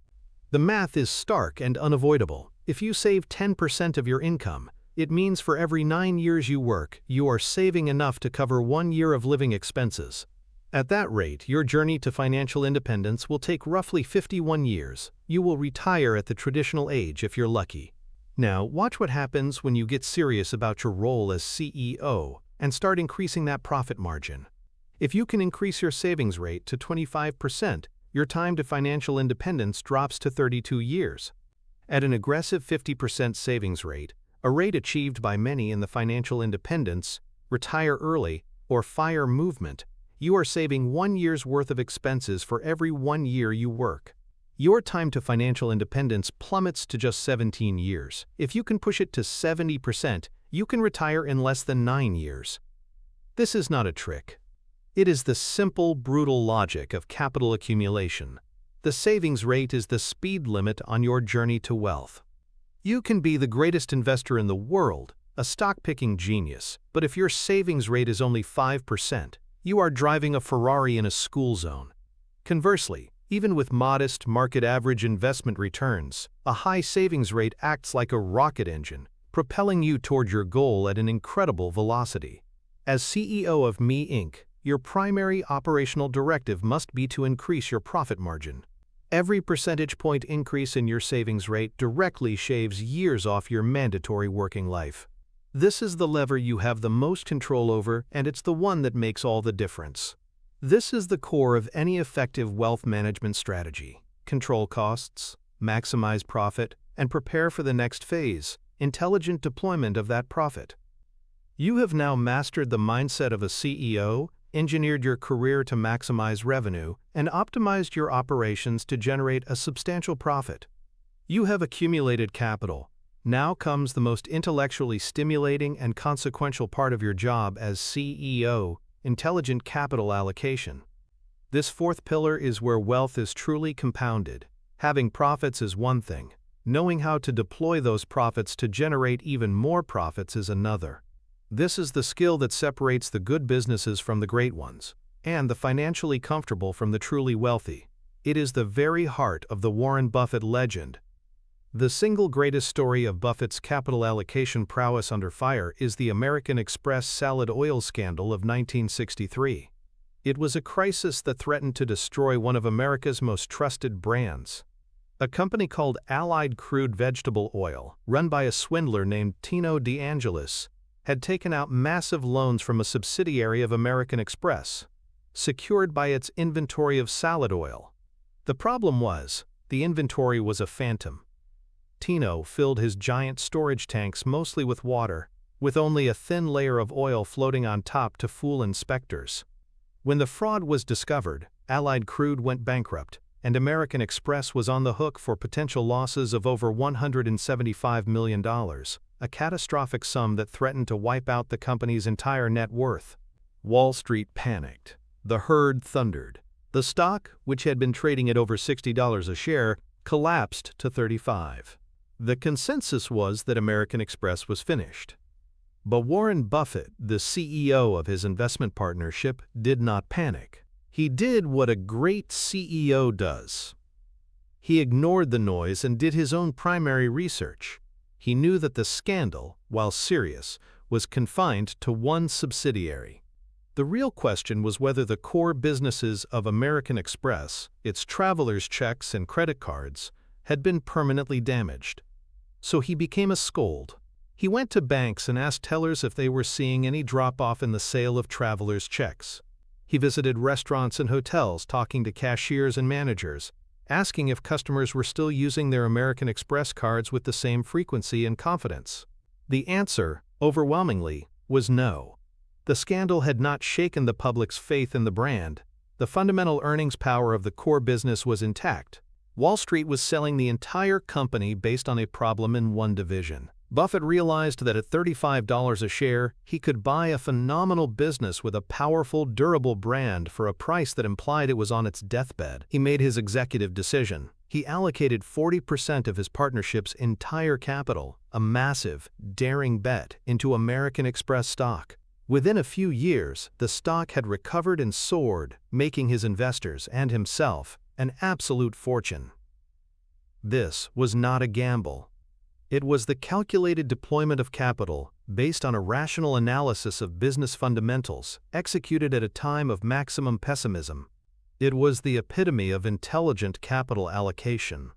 The math is stark and unavoidable. If you save 10% of your income, it means for every 9 years you work, you are saving enough to cover 1 year of living expenses. At that rate, your journey to financial independence will take roughly 51 years. You will retire at the traditional age if you're lucky. Now, watch what happens when you get serious about your role as CEO and start increasing that profit margin. If you can increase your savings rate to 25%, your time to financial independence drops to 32 years. At an aggressive 50% savings rate, a rate achieved by many in the financial independence, retire early, or FIRE movement, you are saving 1 year's worth of expenses for every 1 year you work. your time to financial independence plummets to just 17 years. If you can push it to 70%, you can retire in less than 9 years. This is not a trick. It is the simple, brutal logic of capital accumulation. The savings rate is the speed limit on your journey to wealth. You can be the greatest investor in the world, a stock-picking genius, but if your savings rate is only 5%, you are driving a Ferrari in a school zone. Conversely, even with modest market-average investment returns, a high savings rate acts like a rocket engine, propelling you toward your goal at an incredible velocity. As CEO of Me Inc., your primary operational directive must be to increase your profit margin. Every percentage point increase in your savings rate directly shaves years off your mandatory working life. This is the lever you have the most control over, and it's the one that makes all the difference. This is the core of any effective wealth management strategy. Control costs, maximize profit, and prepare for the next phase, intelligent deployment of that profit. You have now mastered the mindset of a CEO, engineered your career to maximize revenue, and optimized your operations to generate a substantial profit. You have accumulated capital. Now comes the most intellectually stimulating and consequential part of your job as CEO, intelligent capital allocation. This fourth pillar is where wealth is truly compounded. Having profits is one thing. Knowing how to deploy those profits to generate even more profits is another. This is the skill that separates the good businesses from the great ones, and the financially comfortable from the truly wealthy. It is the very heart of the Warren Buffett legend. The single greatest story of Buffett's capital allocation prowess under fire is the American Express salad oil scandal of 1963. It was a crisis that threatened to destroy one of America's most trusted brands. A company called Allied Crude Vegetable Oil, run by a swindler named Tino DeAngelis, had taken out massive loans from a subsidiary of American Express, secured by its inventory of salad oil. The problem was, the inventory was a phantom. Tino filled his giant storage tanks mostly with water, with only a thin layer of oil floating on top to fool inspectors. When the fraud was discovered, Allied Crude went bankrupt, and American Express was on the hook for potential losses of over $175 million. A catastrophic sum that threatened to wipe out the company's entire net worth. Wall Street panicked. The herd thundered. The stock, which had been trading at over $60 a share, collapsed to $35. The consensus was that American Express was finished. But Warren Buffett, the CEO of his investment partnership, did not panic. He did what a great CEO does. He ignored the noise and did his own primary research. He knew that the scandal, while serious, was confined to one subsidiary. The real question was whether the core businesses of American Express, its travelers' checks and credit cards, had been permanently damaged. So he became a scold. He went to banks and asked tellers if they were seeing any drop-off in the sale of travelers' checks. He visited restaurants and hotels talking to cashiers and managers, asking if customers were still using their American Express cards with the same frequency and confidence. The answer, overwhelmingly, was no. The scandal had not shaken the public's faith in the brand. The fundamental earnings power of the core business was intact. Wall Street was selling the entire company based on a problem in one division. Buffett realized that at $35 a share, he could buy a phenomenal business with a powerful, durable brand for a price that implied it was on its deathbed. He made his executive decision. He allocated 40% of his partnership's entire capital, a massive, daring bet, into American Express stock. Within a few years, the stock had recovered and soared, making his investors and himself an absolute fortune. This was not a gamble. It was the calculated deployment of capital, based on a rational analysis of business fundamentals, executed at a time of maximum pessimism. It was the epitome of intelligent capital allocation.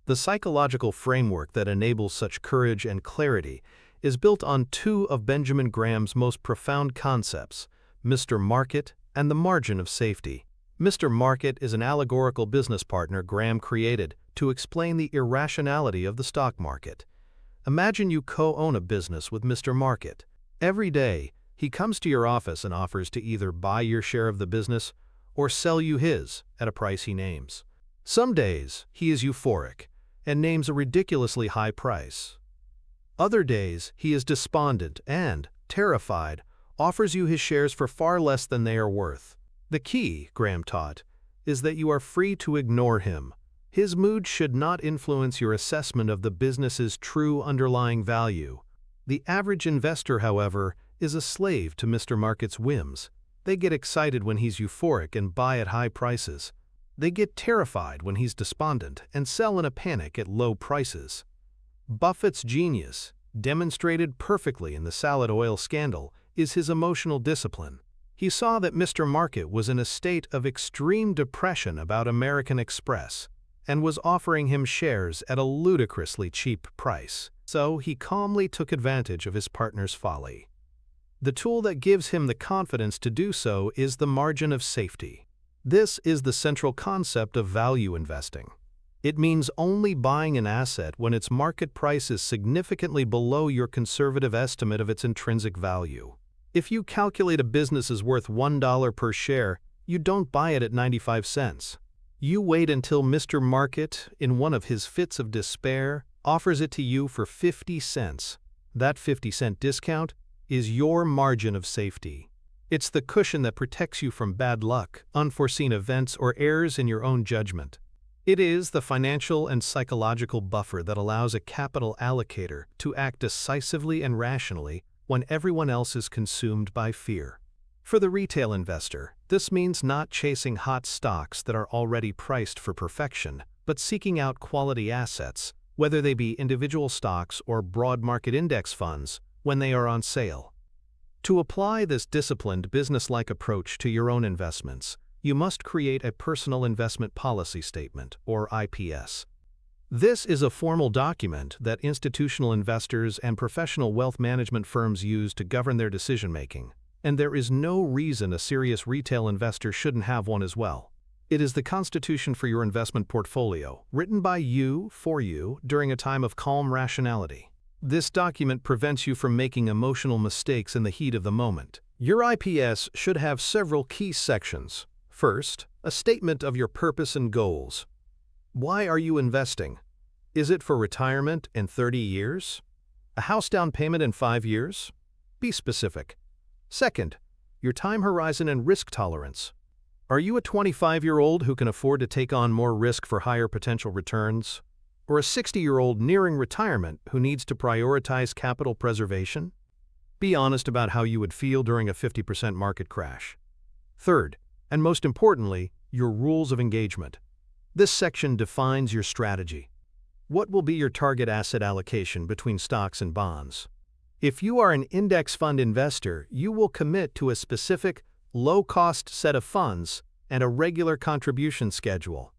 The psychological framework that enables such courage and clarity is built on two of Benjamin Graham's most profound concepts, Mr. Market and the margin of safety. Mr. Market is an allegorical business partner Graham created to explain the irrationality of the stock market. Imagine you co-own a business with Mr. Market. Every day, he comes to your office and offers to either buy your share of the business or sell you his at a price he names. Some days, he is euphoric and names a ridiculously high price. Other days, he is despondent and, terrified, offers you his shares for far less than they are worth. The key, Graham taught, is that you are free to ignore him. His mood should not influence your assessment of the business's true underlying value. The average investor, however, is a slave to Mr. Market's whims. They get excited when he's euphoric and buy at high prices. They get terrified when he's despondent and sell in a panic at low prices. Buffett's genius, demonstrated perfectly in the salad oil scandal, is his emotional discipline. He saw that Mr. Market was in a state of extreme depression about American Express and was offering him shares at a ludicrously cheap price. So he calmly took advantage of his partner's folly. The tool that gives him the confidence to do so is the margin of safety. This is the central concept of value investing. It means only buying an asset when its market price is significantly below your conservative estimate of its intrinsic value. If you calculate a business is worth $1 per share, you don't buy it at 95 cents. You wait until Mr. Market, in one of his fits of despair, offers it to you for 50 cents. That 50-cent discount is your margin of safety. It's the cushion that protects you from bad luck, unforeseen events, or errors in your own judgment. It is the financial and psychological buffer that allows a capital allocator to act decisively and rationally when everyone else is consumed by fear. For the retail investor, this means not chasing hot stocks that are already priced for perfection, but seeking out quality assets, whether they be individual stocks or broad market index funds, when they are on sale. To apply this disciplined, business-like approach to your own investments, you must create a personal investment policy statement, or IPS. This is a formal document that institutional investors and professional wealth management firms use to govern their decision-making, and there is no reason a serious retail investor shouldn't have one as well. It is the constitution for your investment portfolio, written by you, for you, during a time of calm rationality. This document prevents you from making emotional mistakes in the heat of the moment. Your IPS should have several key sections. First, a statement of your purpose and goals. Why are you investing? Is it for retirement in 30 years? A house down payment in 5 years? Be specific. Second, your time horizon and risk tolerance. Are you a 25-year-old who can afford to take on more risk for higher potential returns? Or a 60-year-old nearing retirement who needs to prioritize capital preservation? Be honest about how you would feel during a 50% market crash. Third, and most importantly, your rules of engagement. This section defines your strategy. What will be your target asset allocation between stocks and bonds? If you are an index fund investor, you will commit to a specific, low-cost set of funds and a regular contribution schedule.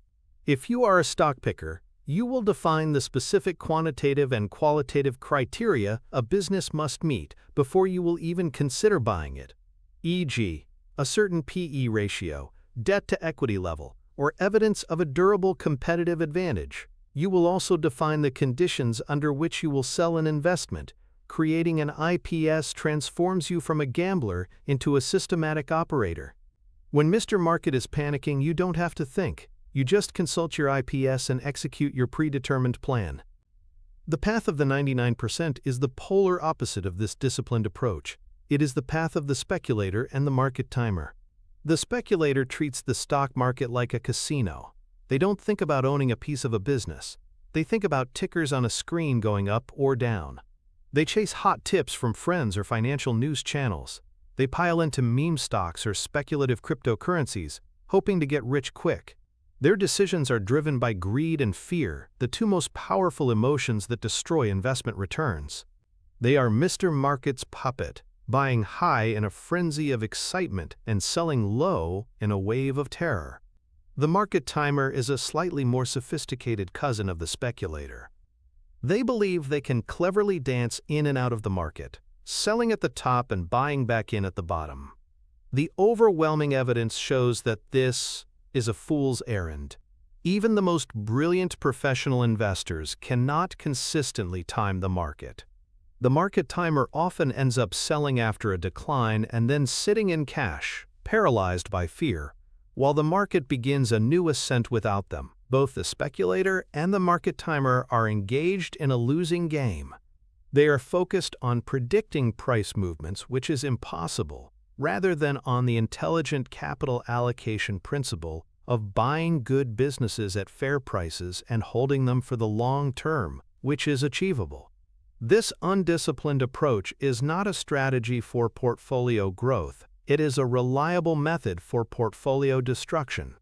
If you are a stock picker, you will define the specific quantitative and qualitative criteria a business must meet before you will even consider buying it, e.g., a certain PE ratio, debt-to-equity level, or evidence of a durable competitive advantage. You will also define the conditions under which you will sell an investment. Creating an IPS transforms you from a gambler into a systematic operator. When Mr. Market is panicking, you don't have to think. You just consult your IPS and execute your predetermined plan. The path of the 99% is the polar opposite of this disciplined approach. It is the path of the speculator and the market timer. The speculator treats the stock market like a casino. They don't think about owning a piece of a business. They think about tickers on a screen going up or down. They chase hot tips from friends or financial news channels. They pile into meme stocks or speculative cryptocurrencies, hoping to get rich quick. Their decisions are driven by greed and fear, the two most powerful emotions that destroy investment returns. They are Mr. Market's puppet, buying high in a frenzy of excitement and selling low in a wave of terror. The market timer is a slightly more sophisticated cousin of the speculator. They believe they can cleverly dance in and out of the market, selling at the top and buying back in at the bottom. The overwhelming evidence shows that this is a fool's errand. Even the most brilliant professional investors cannot consistently time the market. The market timer often ends up selling after a decline and then sitting in cash, paralyzed by fear, while the market begins a new ascent without them. Both the speculator and the market timer are engaged in a losing game. They are focused on predicting price movements, which is impossible, rather than on the intelligent capital allocation principle of buying good businesses at fair prices and holding them for the long term, which is achievable. This undisciplined approach is not a strategy for portfolio growth. It is a reliable method for portfolio destruction.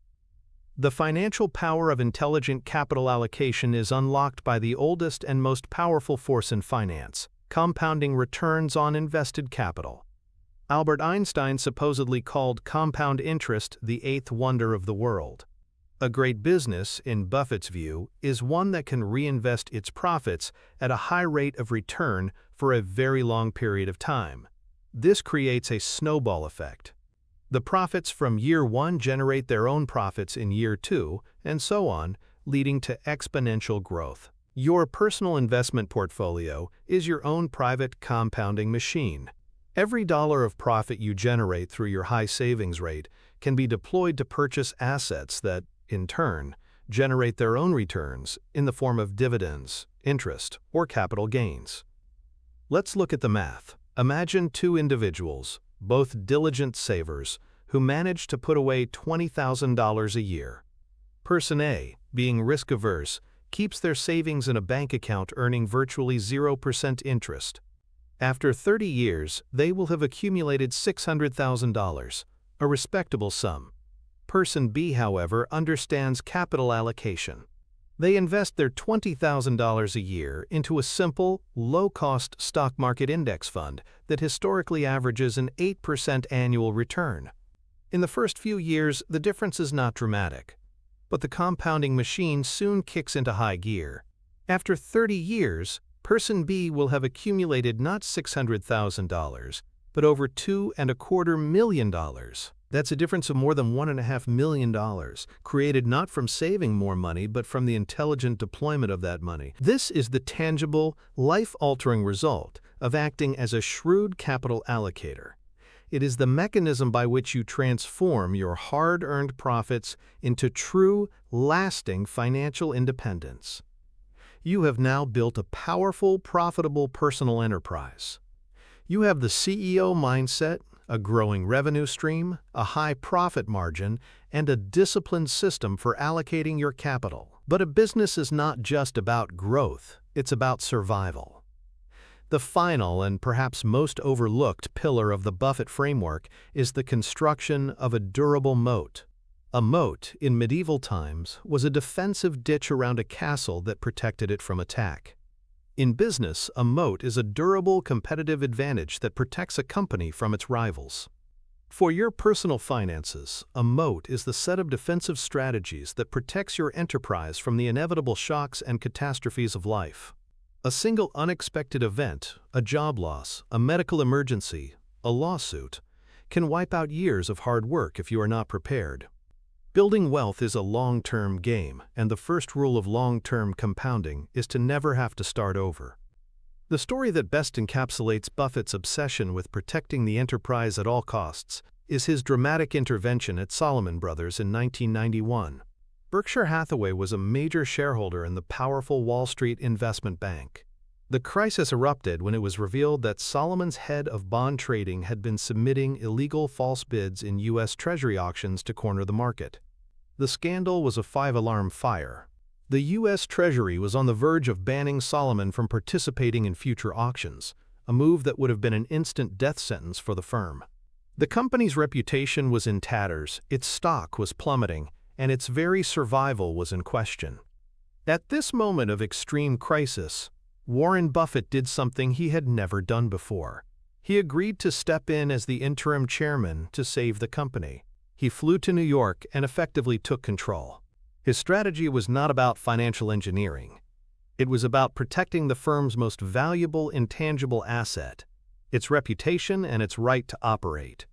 The financial power of intelligent capital allocation is unlocked by the oldest and most powerful force in finance: compounding returns on invested capital. Albert Einstein supposedly called compound interest the eighth wonder of the world. A great business, in Buffett's view, is one that can reinvest its profits at a high rate of return for a very long period of time. This creates a snowball effect. The profits from year one generate their own profits in year two, and so on, leading to exponential growth. Your personal investment portfolio is your own private compounding machine. Every dollar of profit you generate through your high savings rate can be deployed to purchase assets that, in turn, generate their own returns in the form of dividends, interest, or capital gains. Let's look at the math. Imagine two individuals, both diligent savers, who manage to put away $20,000 a year. Person A, being risk-averse, keeps their savings in a bank account earning virtually 0% interest. After 30 years, they will have accumulated $600,000, a respectable sum. Person B, however, understands capital allocation. They invest their $20,000 a year into a simple, low-cost stock market index fund that historically averages an 8% annual return. In the first few years, the difference is not dramatic, but the compounding machine soon kicks into high gear. After 30 years, Person B will have accumulated not $600,000, but over $2.25 million. That's a difference of more than $1.5 million, created not from saving more money, but from the intelligent deployment of that money. This is the tangible, life-altering result of acting as a shrewd capital allocator. It is the mechanism by which you transform your hard-earned profits into true, lasting financial independence. You have now built a powerful, profitable personal enterprise. You have the CEO mindset, a growing revenue stream, a high profit margin, and a disciplined system for allocating your capital. But a business is not just about growth, it's about survival. The final and perhaps most overlooked pillar of the Buffett framework is the construction of a durable moat. A moat, in medieval times, was a defensive ditch around a castle that protected it from attack. In business, a moat is a durable competitive advantage that protects a company from its rivals. For your personal finances, a moat is the set of defensive strategies that protects your enterprise from the inevitable shocks and catastrophes of life. A single unexpected event, a job loss, a medical emergency, a lawsuit, can wipe out years of hard work if you are not prepared. Building wealth is a long-term game, and the first rule of long-term compounding is to never have to start over. The story that best encapsulates Buffett's obsession with protecting the enterprise at all costs is his dramatic intervention at Salomon Brothers in 1991. Berkshire Hathaway was a major shareholder in the powerful Wall Street investment bank. The crisis erupted when it was revealed that Salomon's head of bond trading had been submitting illegal false bids in U.S. Treasury auctions to corner the market. The scandal was a five-alarm fire. The U.S. Treasury was on the verge of banning Salomon from participating in future auctions, a move that would have been an instant death sentence for the firm. The company's reputation was in tatters, its stock was plummeting, and its very survival was in question. At this moment of extreme crisis, Warren Buffett did something he had never done before. He agreed to step in as the interim chairman to save the company. He flew to New York and effectively took control. His strategy was not about financial engineering. It was about protecting the firm's most valuable intangible asset, its reputation and its right to operate.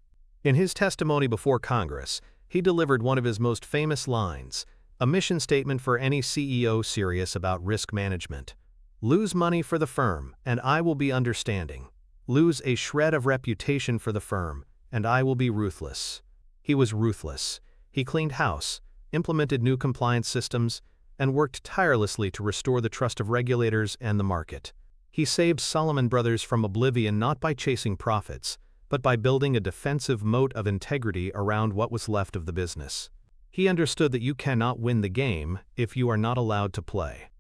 In his testimony before Congress, he delivered one of his most famous lines, a mission statement for any CEO serious about risk management. Lose money for the firm, and I will be understanding. Lose a shred of reputation for the firm, and I will be ruthless. He was ruthless. He cleaned house, implemented new compliance systems, and worked tirelessly to restore the trust of regulators and the market. He saved Salomon Brothers from oblivion not by chasing profits, but by building a defensive moat of integrity around what was left of the business. He understood that you cannot win the game if you are not allowed to play.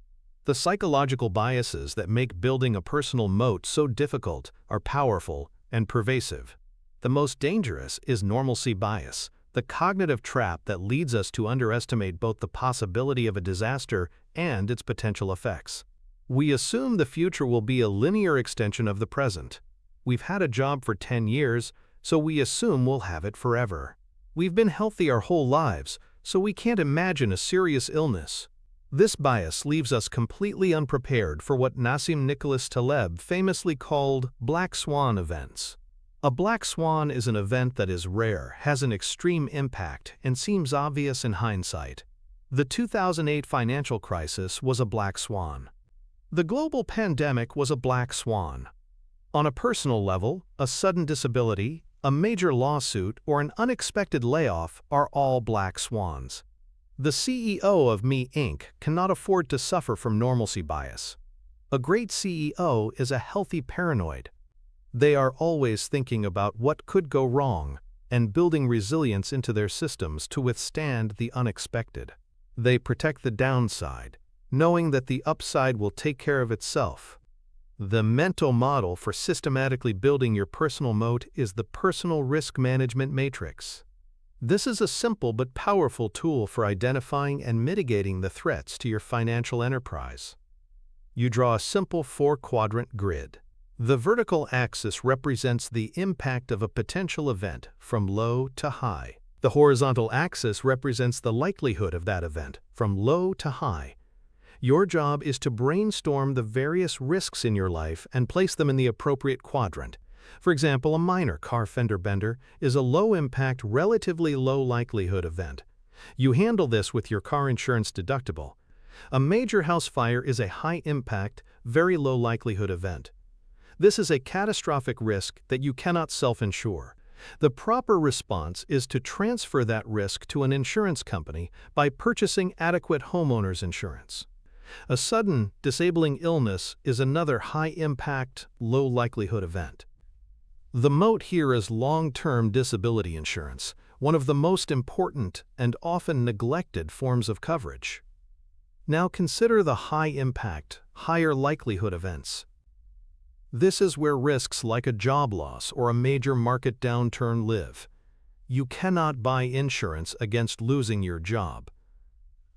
The psychological biases that make building a personal moat so difficult are powerful and pervasive. The most dangerous is normalcy bias, the cognitive trap that leads us to underestimate both the possibility of a disaster and its potential effects. We assume the future will be a linear extension of the present. We've had a job for 10 years, so we assume we'll have it forever. We've been healthy our whole lives, so we can't imagine a serious illness. This bias leaves us completely unprepared for what Nassim Nicholas Taleb famously called black swan events. A black swan is an event that is rare, has an extreme impact, and seems obvious in hindsight. The 2008 financial crisis was a black swan. The global pandemic was a black swan. On a personal level, a sudden disability, a major lawsuit, or an unexpected layoff are all black swans. The CEO of Me Inc. cannot afford to suffer from normalcy bias. A great CEO is a healthy paranoid. They are always thinking about what could go wrong and building resilience into their systems to withstand the unexpected. They protect the downside, knowing that the upside will take care of itself. The mental model for systematically building your personal moat is the Personal Risk Management Matrix. This is a simple but powerful tool for identifying and mitigating the threats to your financial enterprise. You draw a simple 4-quadrant grid. The vertical axis represents the impact of a potential event from low to high. The horizontal axis represents the likelihood of that event from low to high. Your job is to brainstorm the various risks in your life and place them in the appropriate quadrant. For example, a minor car fender bender is a low-impact, relatively low-likelihood event. You handle this with your car insurance deductible. A major house fire is a high-impact, very low-likelihood event. This is a catastrophic risk that you cannot self-insure. The proper response is to transfer that risk to an insurance company by purchasing adequate homeowners insurance. A sudden, disabling illness is another high-impact, low-likelihood event. The moat here is long-term disability insurance, one of the most important and often neglected forms of coverage. Now consider the high-impact, higher likelihood events. This is where risks like a job loss or a major market downturn live. You cannot buy insurance against losing your job.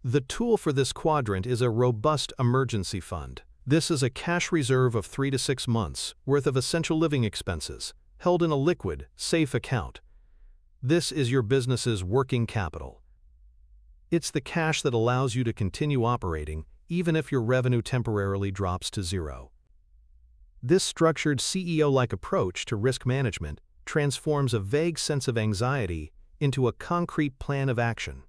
The tool for this quadrant is a robust emergency fund. This is a cash reserve of 3 to 6 months worth of essential living expenses, held in a liquid, safe account. This is your business's working capital. It's the cash that allows you to continue operating even if your revenue temporarily drops to zero. This structured CEO-like approach to risk management transforms a vague sense of anxiety into a concrete plan of action.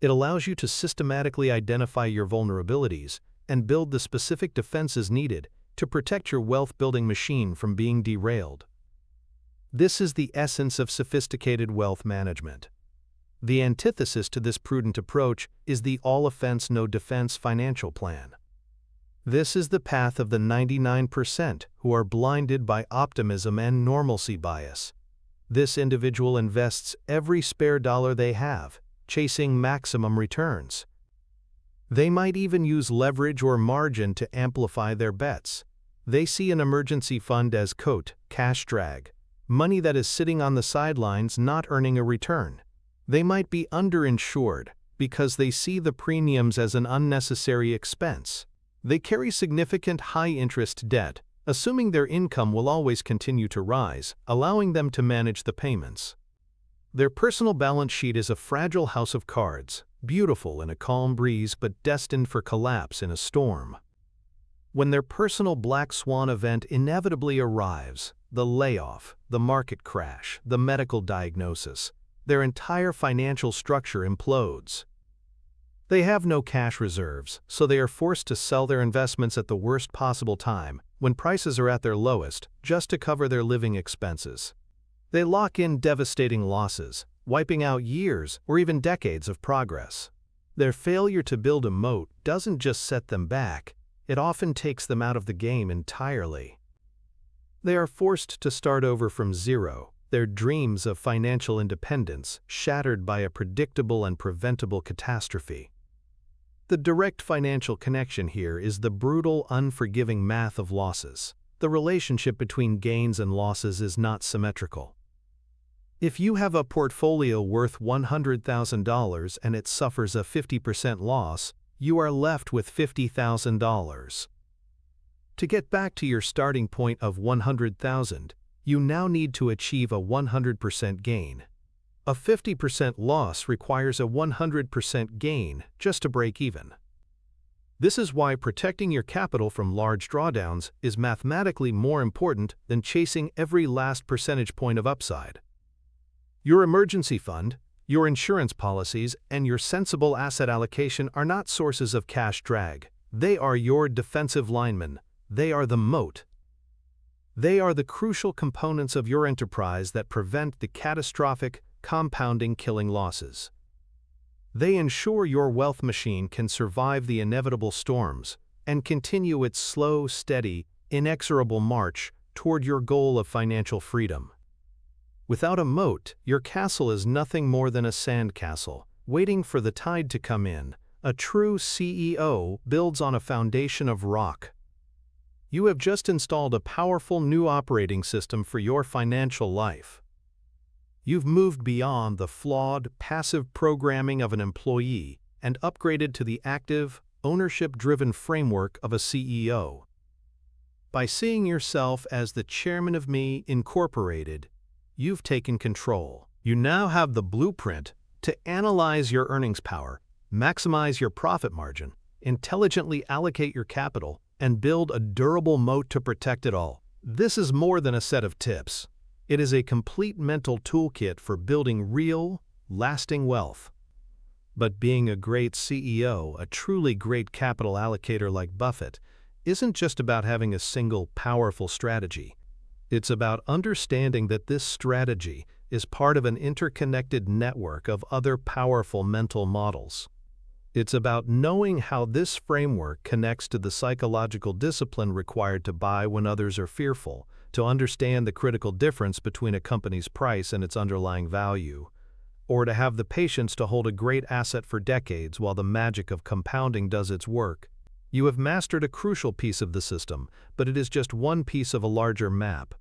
It allows you to systematically identify your vulnerabilities and build the specific defenses needed to protect your wealth-building machine from being derailed. This is the essence of sophisticated wealth management. The antithesis to this prudent approach is the all-offense, no-defense financial plan. This is the path of the 99% who are blinded by optimism and normalcy bias. This individual invests every spare dollar they have, chasing maximum returns. They might even use leverage or margin to amplify their bets. They see an emergency fund as cash drag, money that is sitting on the sidelines not earning a return. They might be underinsured because they see the premiums as an unnecessary expense. They carry significant high-interest debt, assuming their income will always continue to rise, allowing them to manage the payments. Their personal balance sheet is a fragile house of cards, beautiful in a calm breeze but destined for collapse in a storm. When their personal black swan event inevitably arrives, the layoff, the market crash, the medical diagnosis, their entire financial structure implodes. They have no cash reserves, so they are forced to sell their investments at the worst possible time, when prices are at their lowest, just to cover their living expenses. They lock in devastating losses, wiping out years or even decades of progress. Their failure to build a moat doesn't just set them back, it often takes them out of the game entirely. They are forced to start over from zero, their dreams of financial independence shattered by a predictable and preventable catastrophe. The direct financial connection here is the brutal, unforgiving math of losses. The relationship between gains and losses is not symmetrical. If you have a portfolio worth $100,000 and it suffers a 50% loss, you are left with $50,000. To get back to your starting point of $100,000, you now need to achieve a 100% gain. A 50% loss requires a 100% gain just to break even. This is why protecting your capital from large drawdowns is mathematically more important than chasing every last percentage point of upside. Your emergency fund, your insurance policies, and your sensible asset allocation are not sources of cash drag. They are your defensive linemen. They are the moat. They are the crucial components of your enterprise that prevent the catastrophic, compounding killing losses. They ensure your wealth machine can survive the inevitable storms and continue its slow, steady, inexorable march toward your goal of financial freedom. Without a moat, your castle is nothing more than a sandcastle, waiting for the tide to come in. A true CEO builds on a foundation of rock. You have just installed a powerful new operating system for your financial life. You've moved beyond the flawed, passive programming of an employee and upgraded to the active, ownership-driven framework of a CEO. By seeing yourself as the chairman of Me Incorporated, you've taken control. You now have the blueprint to analyze your earnings power, maximize your profit margin, intelligently allocate your capital, and build a durable moat to protect it all. This is more than a set of tips. It is a complete mental toolkit for building real, lasting wealth. But being a great CEO, a truly great capital allocator like Buffett, isn't just about having a single, powerful strategy. It's about understanding that this strategy is part of an interconnected network of other powerful mental models. It's about knowing how this framework connects to the psychological discipline required to buy when others are fearful, to understand the critical difference between a company's price and its underlying value, or to have the patience to hold a great asset for decades while the magic of compounding does its work. You have mastered a crucial piece of the system, but it is just one piece of a larger map.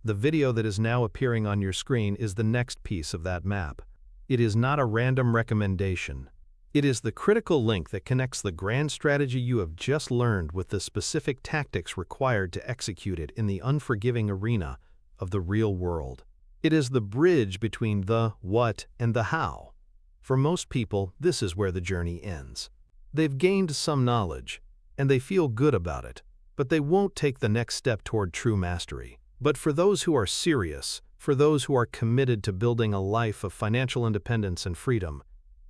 The video that is now appearing on your screen is the next piece of that map. It is not a random recommendation. It is the critical link that connects the grand strategy you have just learned with the specific tactics required to execute it in the unforgiving arena of the real world. It is the bridge between the what and the how. For most people, this is where the journey ends. They've gained some knowledge, and they feel good about it, but they won't take the next step toward true mastery. But for those who are serious, for those who are committed to building a life of financial independence and freedom,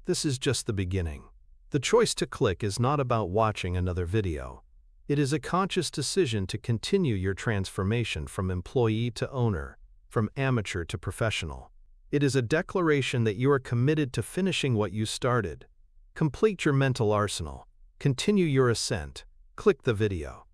this is just the beginning. The choice to click is not about watching another video. It is a conscious decision to continue your transformation from employee to owner, from amateur to professional. It is a declaration that you are committed to finishing what you started. Complete your mental arsenal. Continue your ascent. Click the video.